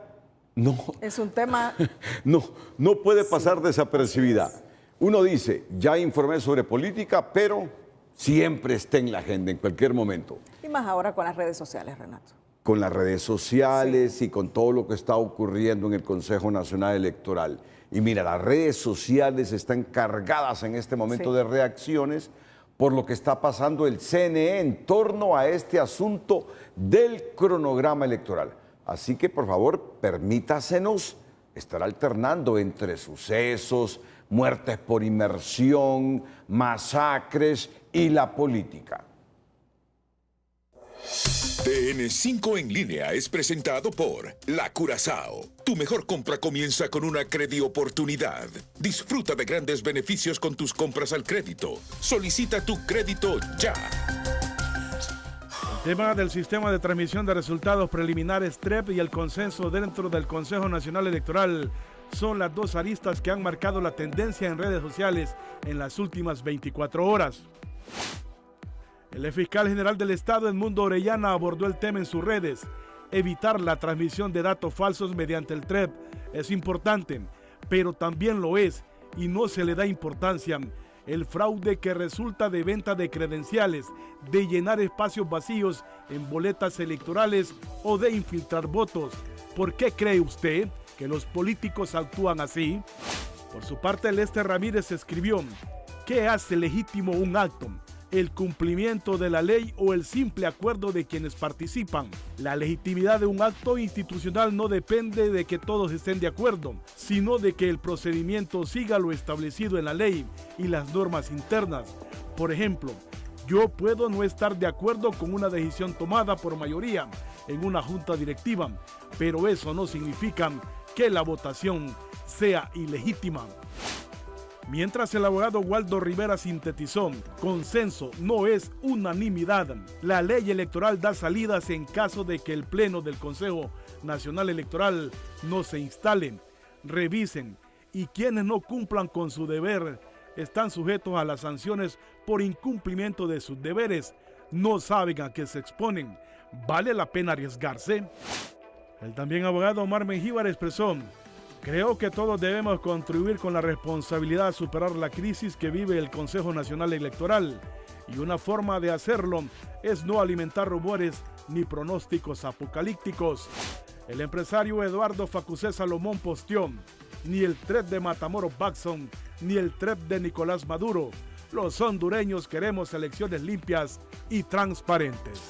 no... Es un tema... no puede pasar desapercibida. Uno dice, ya informé sobre política, pero siempre está en la agenda, en cualquier momento. Y más ahora con las redes sociales, Renato. Con las redes sociales y con todo lo que está ocurriendo en el Consejo Nacional Electoral. Y mira, las redes sociales están cargadas en este momento de reacciones por lo que está pasando el CNE en torno a este asunto del cronograma electoral. Así que, por favor, permítasenos estar alternando entre sucesos, muertes por inmersión, masacres y la política. TN5 en línea es presentado por La Curazao. Tu mejor compra comienza con una credioportunidad. Disfruta de grandes beneficios con tus compras al crédito. Solicita tu crédito ya. El tema del sistema de transmisión de resultados preliminares TREP y el consenso dentro del Consejo Nacional Electoral son las 2 aristas que han marcado la tendencia en redes sociales en las últimas 24 horas. El fiscal general del Estado, Edmundo Orellana, abordó el tema en sus redes. Evitar la transmisión de datos falsos mediante el TREP es importante, pero también lo es, y no se le da importancia, el fraude que resulta de venta de credenciales, de llenar espacios vacíos en boletas electorales o de infiltrar votos. ¿Por qué cree usted que los políticos actúan así? Por su parte, Lester Ramírez escribió: ¿qué hace legítimo un acto? ¿El cumplimiento de la ley o el simple acuerdo de quienes participan? La legitimidad de un acto institucional no depende de que todos estén de acuerdo, sino de que el procedimiento siga lo establecido en la ley y las normas internas. Por ejemplo, yo puedo no estar de acuerdo con una decisión tomada por mayoría en una junta directiva, pero eso no significa que la votación sea ilegítima. Mientras el abogado Waldo Rivera sintetizó, consenso no es unanimidad. La ley electoral da salidas en caso de que el Pleno del Consejo Nacional Electoral no se instale. Revisen, y quienes no cumplan con su deber están sujetos a las sanciones por incumplimiento de sus deberes. No saben a qué se exponen. ¿Vale la pena arriesgarse? El también abogado Omar Mengíbar expresó: Creo que todos debemos contribuir con la responsabilidad de superar la crisis que vive el Consejo Nacional Electoral. Y una forma de hacerlo es no alimentar rumores ni pronósticos apocalípticos. El empresario Eduardo Facusé Salomón posteó: ni el TREP de Matamoros Baxson, ni el TREP de Nicolás Maduro. Los hondureños queremos elecciones limpias y transparentes.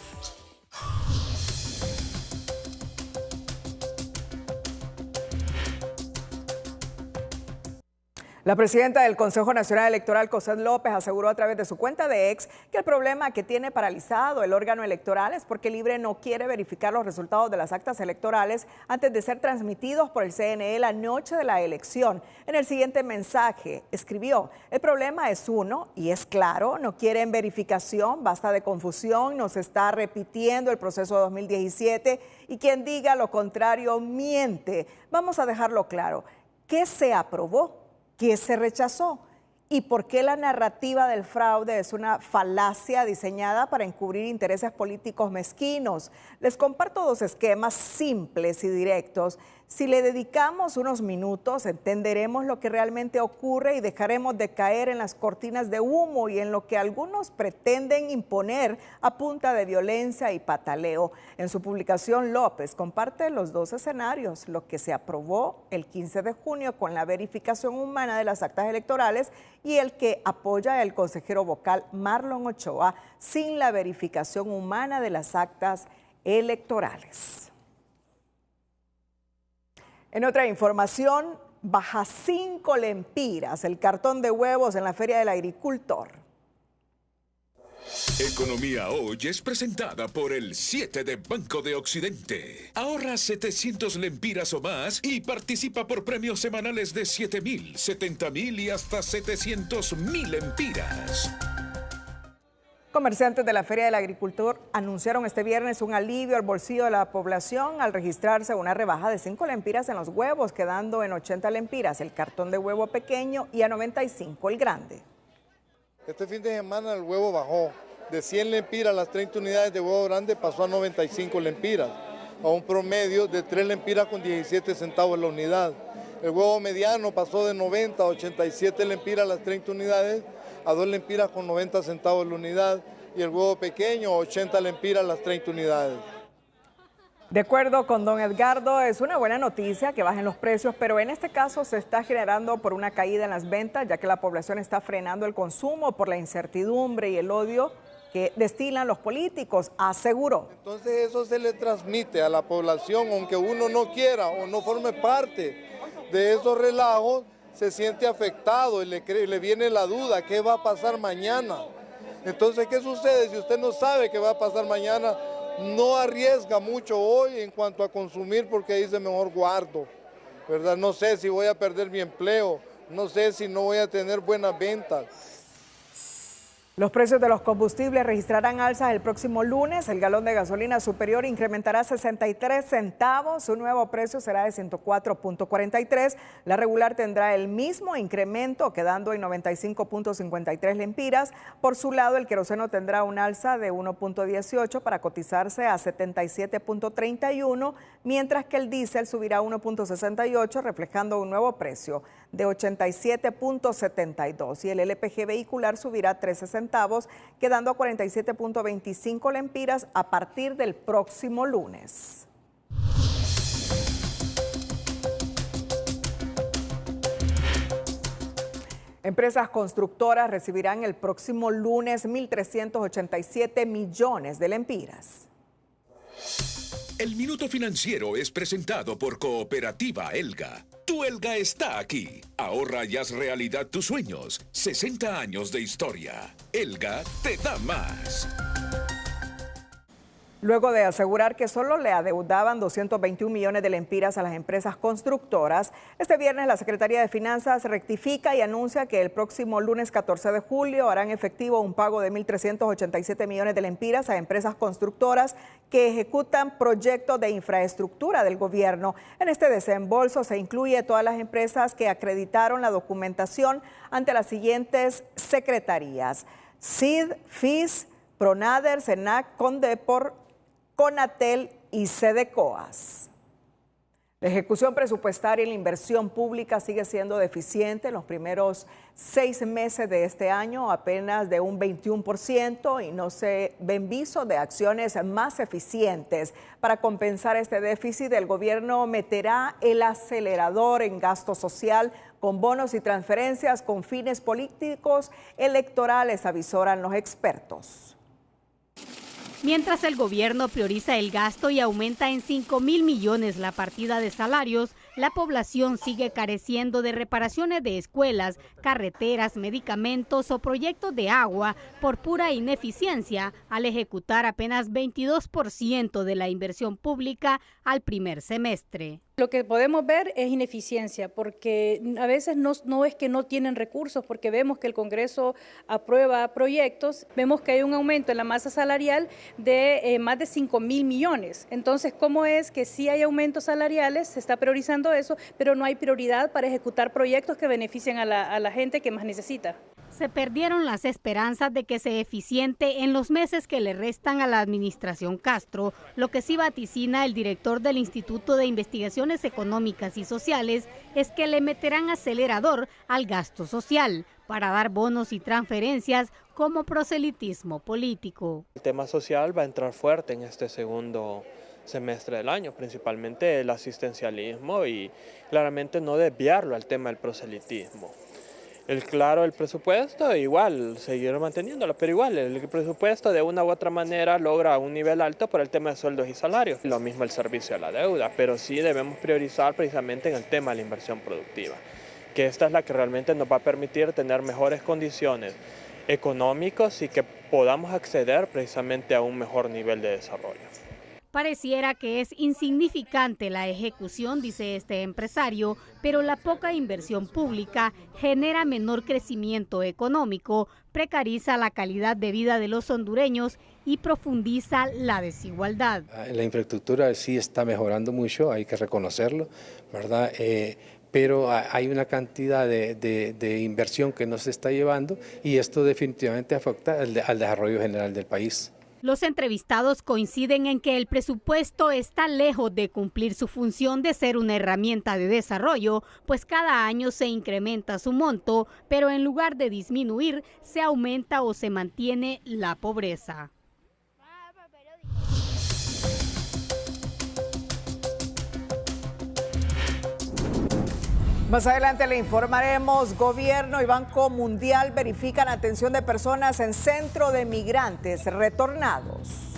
La presidenta del Consejo Nacional Electoral, Cosette López, aseguró a través de su cuenta de X que el problema que tiene paralizado el órgano electoral es porque Libre no quiere verificar los resultados de las actas electorales antes de ser transmitidos por el CNE la noche de la elección. En el siguiente mensaje escribió: el problema es uno y es claro, no quieren verificación, basta de confusión, nos está repitiendo el proceso de 2017 y quien diga lo contrario miente. Vamos a dejarlo claro. ¿Qué se aprobó? ¿Qué se rechazó? ¿Y por qué la narrativa del fraude es una falacia diseñada para encubrir intereses políticos mezquinos? Les comparto dos esquemas simples y directos. Si le dedicamos unos minutos, entenderemos lo que realmente ocurre y dejaremos de caer en las cortinas de humo y en lo que algunos pretenden imponer a punta de violencia y pataleo. En su publicación, López comparte los dos escenarios: lo que se aprobó el 15 de junio con la verificación humana de las actas electorales y el que apoya el consejero vocal Marlon Ochoa sin la verificación humana de las actas electorales. En otra información, baja 5 lempiras el cartón de huevos en la Feria del Agricultor. Economía Hoy es presentada por el 7 de Banco de Occidente. Ahorra 700 lempiras o más y participa por premios semanales de 7.000, 70.000 y hasta 700.000 lempiras. Comerciantes de la Feria del Agricultor anunciaron este viernes un alivio al bolsillo de la población al registrarse una rebaja de 5 lempiras en los huevos, quedando en 80 lempiras el cartón de huevo pequeño y a 95 el grande. Este fin de semana el huevo bajó de 100 lempiras, las 30 unidades de huevo grande pasó a 95 lempiras, a un promedio de 3 lempiras con 17 centavos la unidad. El huevo mediano pasó de 90 a 87 lempiras las 30 unidades, a 2 lempiras con 90 centavos la unidad, y el huevo pequeño 80 lempiras las 30 unidades. De acuerdo con don Edgardo, es una buena noticia que bajen los precios, pero en este caso se está generando por una caída en las ventas, ya que la población está frenando el consumo por la incertidumbre y el odio que destilan los políticos, aseguró. Entonces eso se le transmite a la población, aunque uno no quiera o no forme parte de esos relajos, se siente afectado y le viene la duda, ¿qué va a pasar mañana? Entonces, ¿qué sucede? Si usted no sabe qué va a pasar mañana, no arriesga mucho hoy en cuanto a consumir porque dice mejor guardo, ¿verdad? No sé si voy a perder mi empleo, no sé si no voy a tener buenas ventas. Los precios de los combustibles registrarán alzas el próximo lunes. El galón de gasolina superior incrementará 63 centavos. Su nuevo precio será de 104.43. La regular tendrá el mismo incremento, quedando en 95.53 lempiras. Por su lado, el queroseno tendrá un alza de 1.18 para cotizarse a 77.31, mientras que el diésel subirá 1.68, reflejando un nuevo precio de 87.72. Y el LPG vehicular subirá 13 centavos, quedando a 47.25 lempiras a partir del próximo lunes. Empresas constructoras recibirán el próximo lunes 1.387 millones de lempiras. El Minuto Financiero es presentado por Cooperativa Elga. Tu Elga está aquí. Ahorra y haz realidad tus sueños. 60 años de historia. Elga te da más. Luego de asegurar que solo le adeudaban 221 millones de lempiras a las empresas constructoras, este viernes la Secretaría de Finanzas rectifica y anuncia que el próximo lunes 14 de julio harán efectivo un pago de 1.387 millones de lempiras a empresas constructoras que ejecutan proyectos de infraestructura del gobierno. En este desembolso se incluye todas las empresas que acreditaron la documentación ante las siguientes secretarías: CID, FIS, Pronader, SENAC, Condepor, Conatel y Sedecoas. La ejecución presupuestaria y la inversión pública sigue siendo deficiente en los primeros 6 meses de este año, apenas de un 21%, y no se ven visos de acciones más eficientes. Para compensar este déficit, el gobierno meterá el acelerador en gasto social con bonos y transferencias con fines políticos electorales, avisoran los expertos. Mientras el gobierno prioriza el gasto y aumenta en 5.000 millones la partida de salarios, la población sigue careciendo de reparaciones de escuelas, carreteras, medicamentos o proyectos de agua por pura ineficiencia al ejecutar apenas 22% de la inversión pública al primer semestre. Lo que podemos ver es ineficiencia, porque a veces no es que no tienen recursos, porque vemos que el Congreso aprueba proyectos, vemos que hay un aumento en la masa salarial de más de 5.000 millones. Entonces, ¿cómo es que sí hay aumentos salariales? Se está priorizando eso, pero no hay prioridad para ejecutar proyectos que beneficien a la gente que más necesita. Se perdieron las esperanzas de que sea eficiente en los meses que le restan a la administración Castro, lo que sí vaticina el director del Instituto de Investigaciones Económicas y Sociales es que le meterán acelerador al gasto social para dar bonos y transferencias como proselitismo político. El tema social va a entrar fuerte en este segundo semestre del año, principalmente el asistencialismo y claramente no desviarlo al tema del proselitismo. El presupuesto igual, seguir manteniéndolo, pero igual el presupuesto de una u otra manera logra un nivel alto por el tema de sueldos y salarios. Lo mismo el servicio a la deuda, pero sí debemos priorizar precisamente en el tema de la inversión productiva, que esta es la que realmente nos va a permitir tener mejores condiciones económicas y que podamos acceder precisamente a un mejor nivel de desarrollo. Pareciera que es insignificante la ejecución, dice este empresario, pero la poca inversión pública genera menor crecimiento económico, precariza la calidad de vida de los hondureños y profundiza la desigualdad. La infraestructura sí está mejorando mucho, hay que reconocerlo, ¿verdad? Pero hay una cantidad de inversión que no se está llevando y esto definitivamente afecta al desarrollo general del país. Los entrevistados coinciden en que el presupuesto está lejos de cumplir su función de ser una herramienta de desarrollo, pues cada año se incrementa su monto, pero en lugar de disminuir, se aumenta o se mantiene la pobreza. Más adelante le informaremos. Gobierno y Banco Mundial verifican atención de personas en centro de migrantes retornados.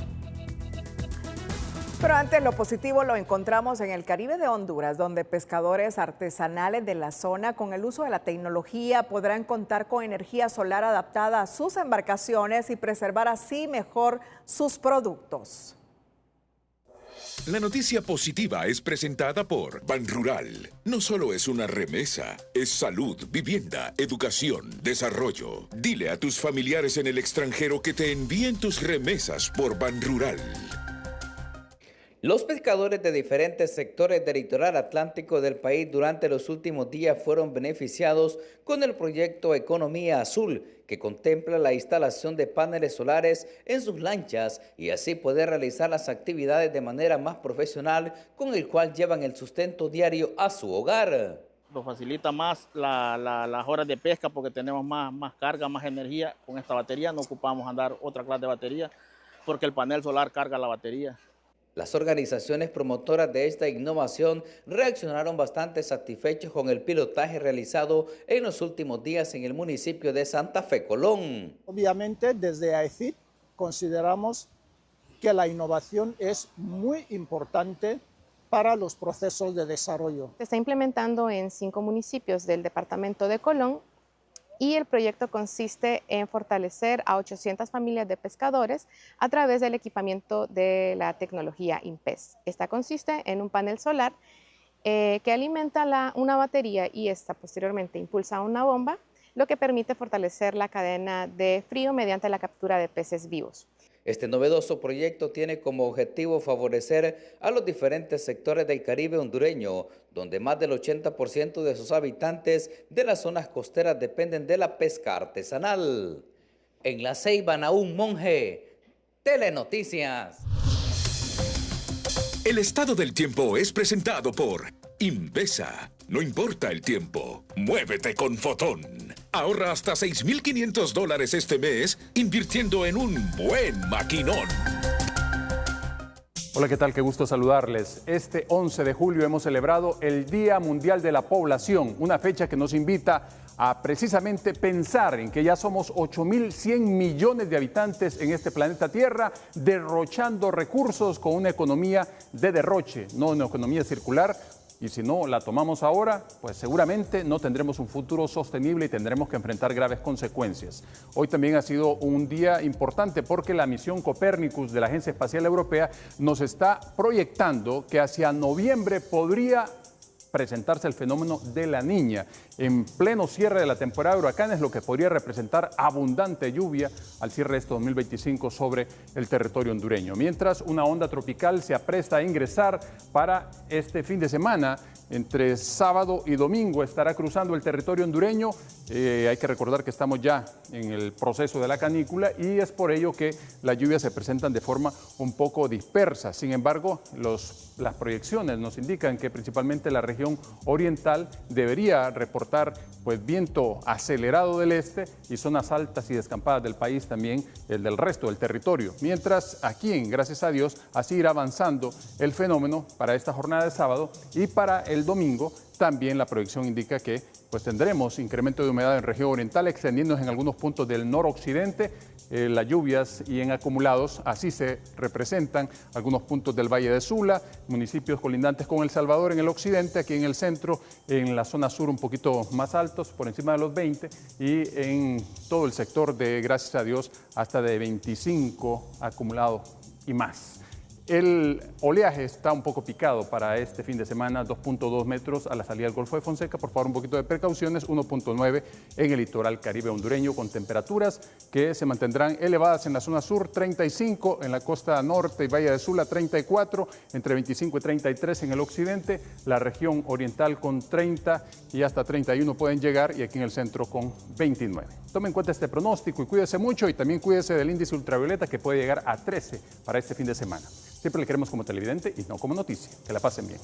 Pero antes, lo positivo lo encontramos en el Caribe de Honduras, donde pescadores artesanales de la zona, con el uso de la tecnología, podrán contar con energía solar adaptada a sus embarcaciones y preservar así mejor sus productos. La noticia positiva es presentada por Banrural. No solo es una remesa, es salud, vivienda, educación, desarrollo. Dile a tus familiares en el extranjero que te envíen tus remesas por Banrural. Los pescadores de diferentes sectores del litoral atlántico del país durante los últimos días fueron beneficiados con el proyecto Economía Azul, que contempla la instalación de paneles solares en sus lanchas y así poder realizar las actividades de manera más profesional, con el cual llevan el sustento diario a su hogar. Nos facilita más las horas de pesca porque tenemos más carga, más energía. Con esta batería no ocupamos andar otra clase de batería porque el panel solar carga la batería. Las organizaciones promotoras de esta innovación reaccionaron bastante satisfechos con el pilotaje realizado en los últimos días en el municipio de Santa Fe, Colón. Obviamente, desde AECIP consideramos que la innovación es muy importante para los procesos de desarrollo. Se está implementando en 5 municipios del departamento de Colón y el proyecto consiste en fortalecer a 800 familias de pescadores a través del equipamiento de la tecnología IMPES. Esta consiste en un panel solar que alimenta una batería y esta posteriormente impulsa una bomba, lo que permite fortalecer la cadena de frío mediante la captura de peces vivos. Este novedoso proyecto tiene como objetivo favorecer a los diferentes sectores del Caribe hondureño, donde más del 80% de sus habitantes de las zonas costeras dependen de la pesca artesanal. En La Ceiba, Nahum Monge, Telenoticias. El estado del tiempo es presentado por Invesa. No importa el tiempo, muévete con Fotón. Ahorra hasta $6,500 este mes invirtiendo en un buen maquinón. Hola, ¿qué tal? Qué gusto saludarles. Este 11 de julio hemos celebrado el Día Mundial de la Población, una fecha que nos invita a precisamente pensar en que ya somos 8.100 millones de habitantes en este planeta Tierra, derrochando recursos con una economía de derroche, no una economía circular. Y si no la tomamos ahora, pues seguramente no tendremos un futuro sostenible y tendremos que enfrentar graves consecuencias. Hoy también ha sido un día importante porque la misión Copérnicus de la Agencia Espacial Europea nos está proyectando que hacia noviembre podría presentarse el fenómeno de la Niña en pleno cierre de la temporada de huracanes, lo que podría representar abundante lluvia al cierre de este 2025 sobre el territorio hondureño. Mientras una onda tropical se apresta a ingresar para este fin de semana, entre sábado y domingo estará cruzando el territorio hondureño. Hay que recordar que estamos ya en el proceso de la canícula y es por ello que las lluvias se presentan de forma un poco dispersa. Sin embargo, las proyecciones nos indican que principalmente la región oriental debería reportar pues viento acelerado del este y zonas altas y descampadas del país también, el del resto del territorio. Mientras aquí, gracias a Dios, así irá avanzando el fenómeno para esta jornada de sábado y para el domingo. También la proyección indica que pues tendremos incremento de humedad en región oriental, extendiéndose en algunos puntos del noroccidente. Las lluvias y en acumulados, así se representan algunos puntos del Valle de Sula, municipios colindantes con El Salvador en el occidente, aquí en el centro, en la zona sur un poquito más altos, por encima de los 20, y en todo el sector de, gracias a Dios, hasta de 25 acumulados y más. El oleaje está un poco picado para este fin de semana, 2.2 metros a la salida del Golfo de Fonseca. Por favor, un poquito de precauciones, 1.9 en el litoral caribe hondureño, con temperaturas que se mantendrán elevadas en la zona sur, 35 en la costa norte y Valle de Sula, 34, entre 25 y 33 en el occidente, la región oriental con 30 y hasta 31 pueden llegar, y aquí en el centro con 29. Tomen en cuenta este pronóstico y cuídese mucho, y también cuídese del índice ultravioleta que puede llegar a 13 para este fin de semana. Siempre le queremos como televidente y no como noticia. Que la pasen bien.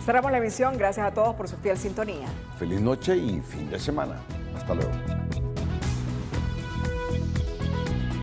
Cerramos la emisión. Gracias a todos por su fiel sintonía. Feliz noche y fin de semana. Hasta luego.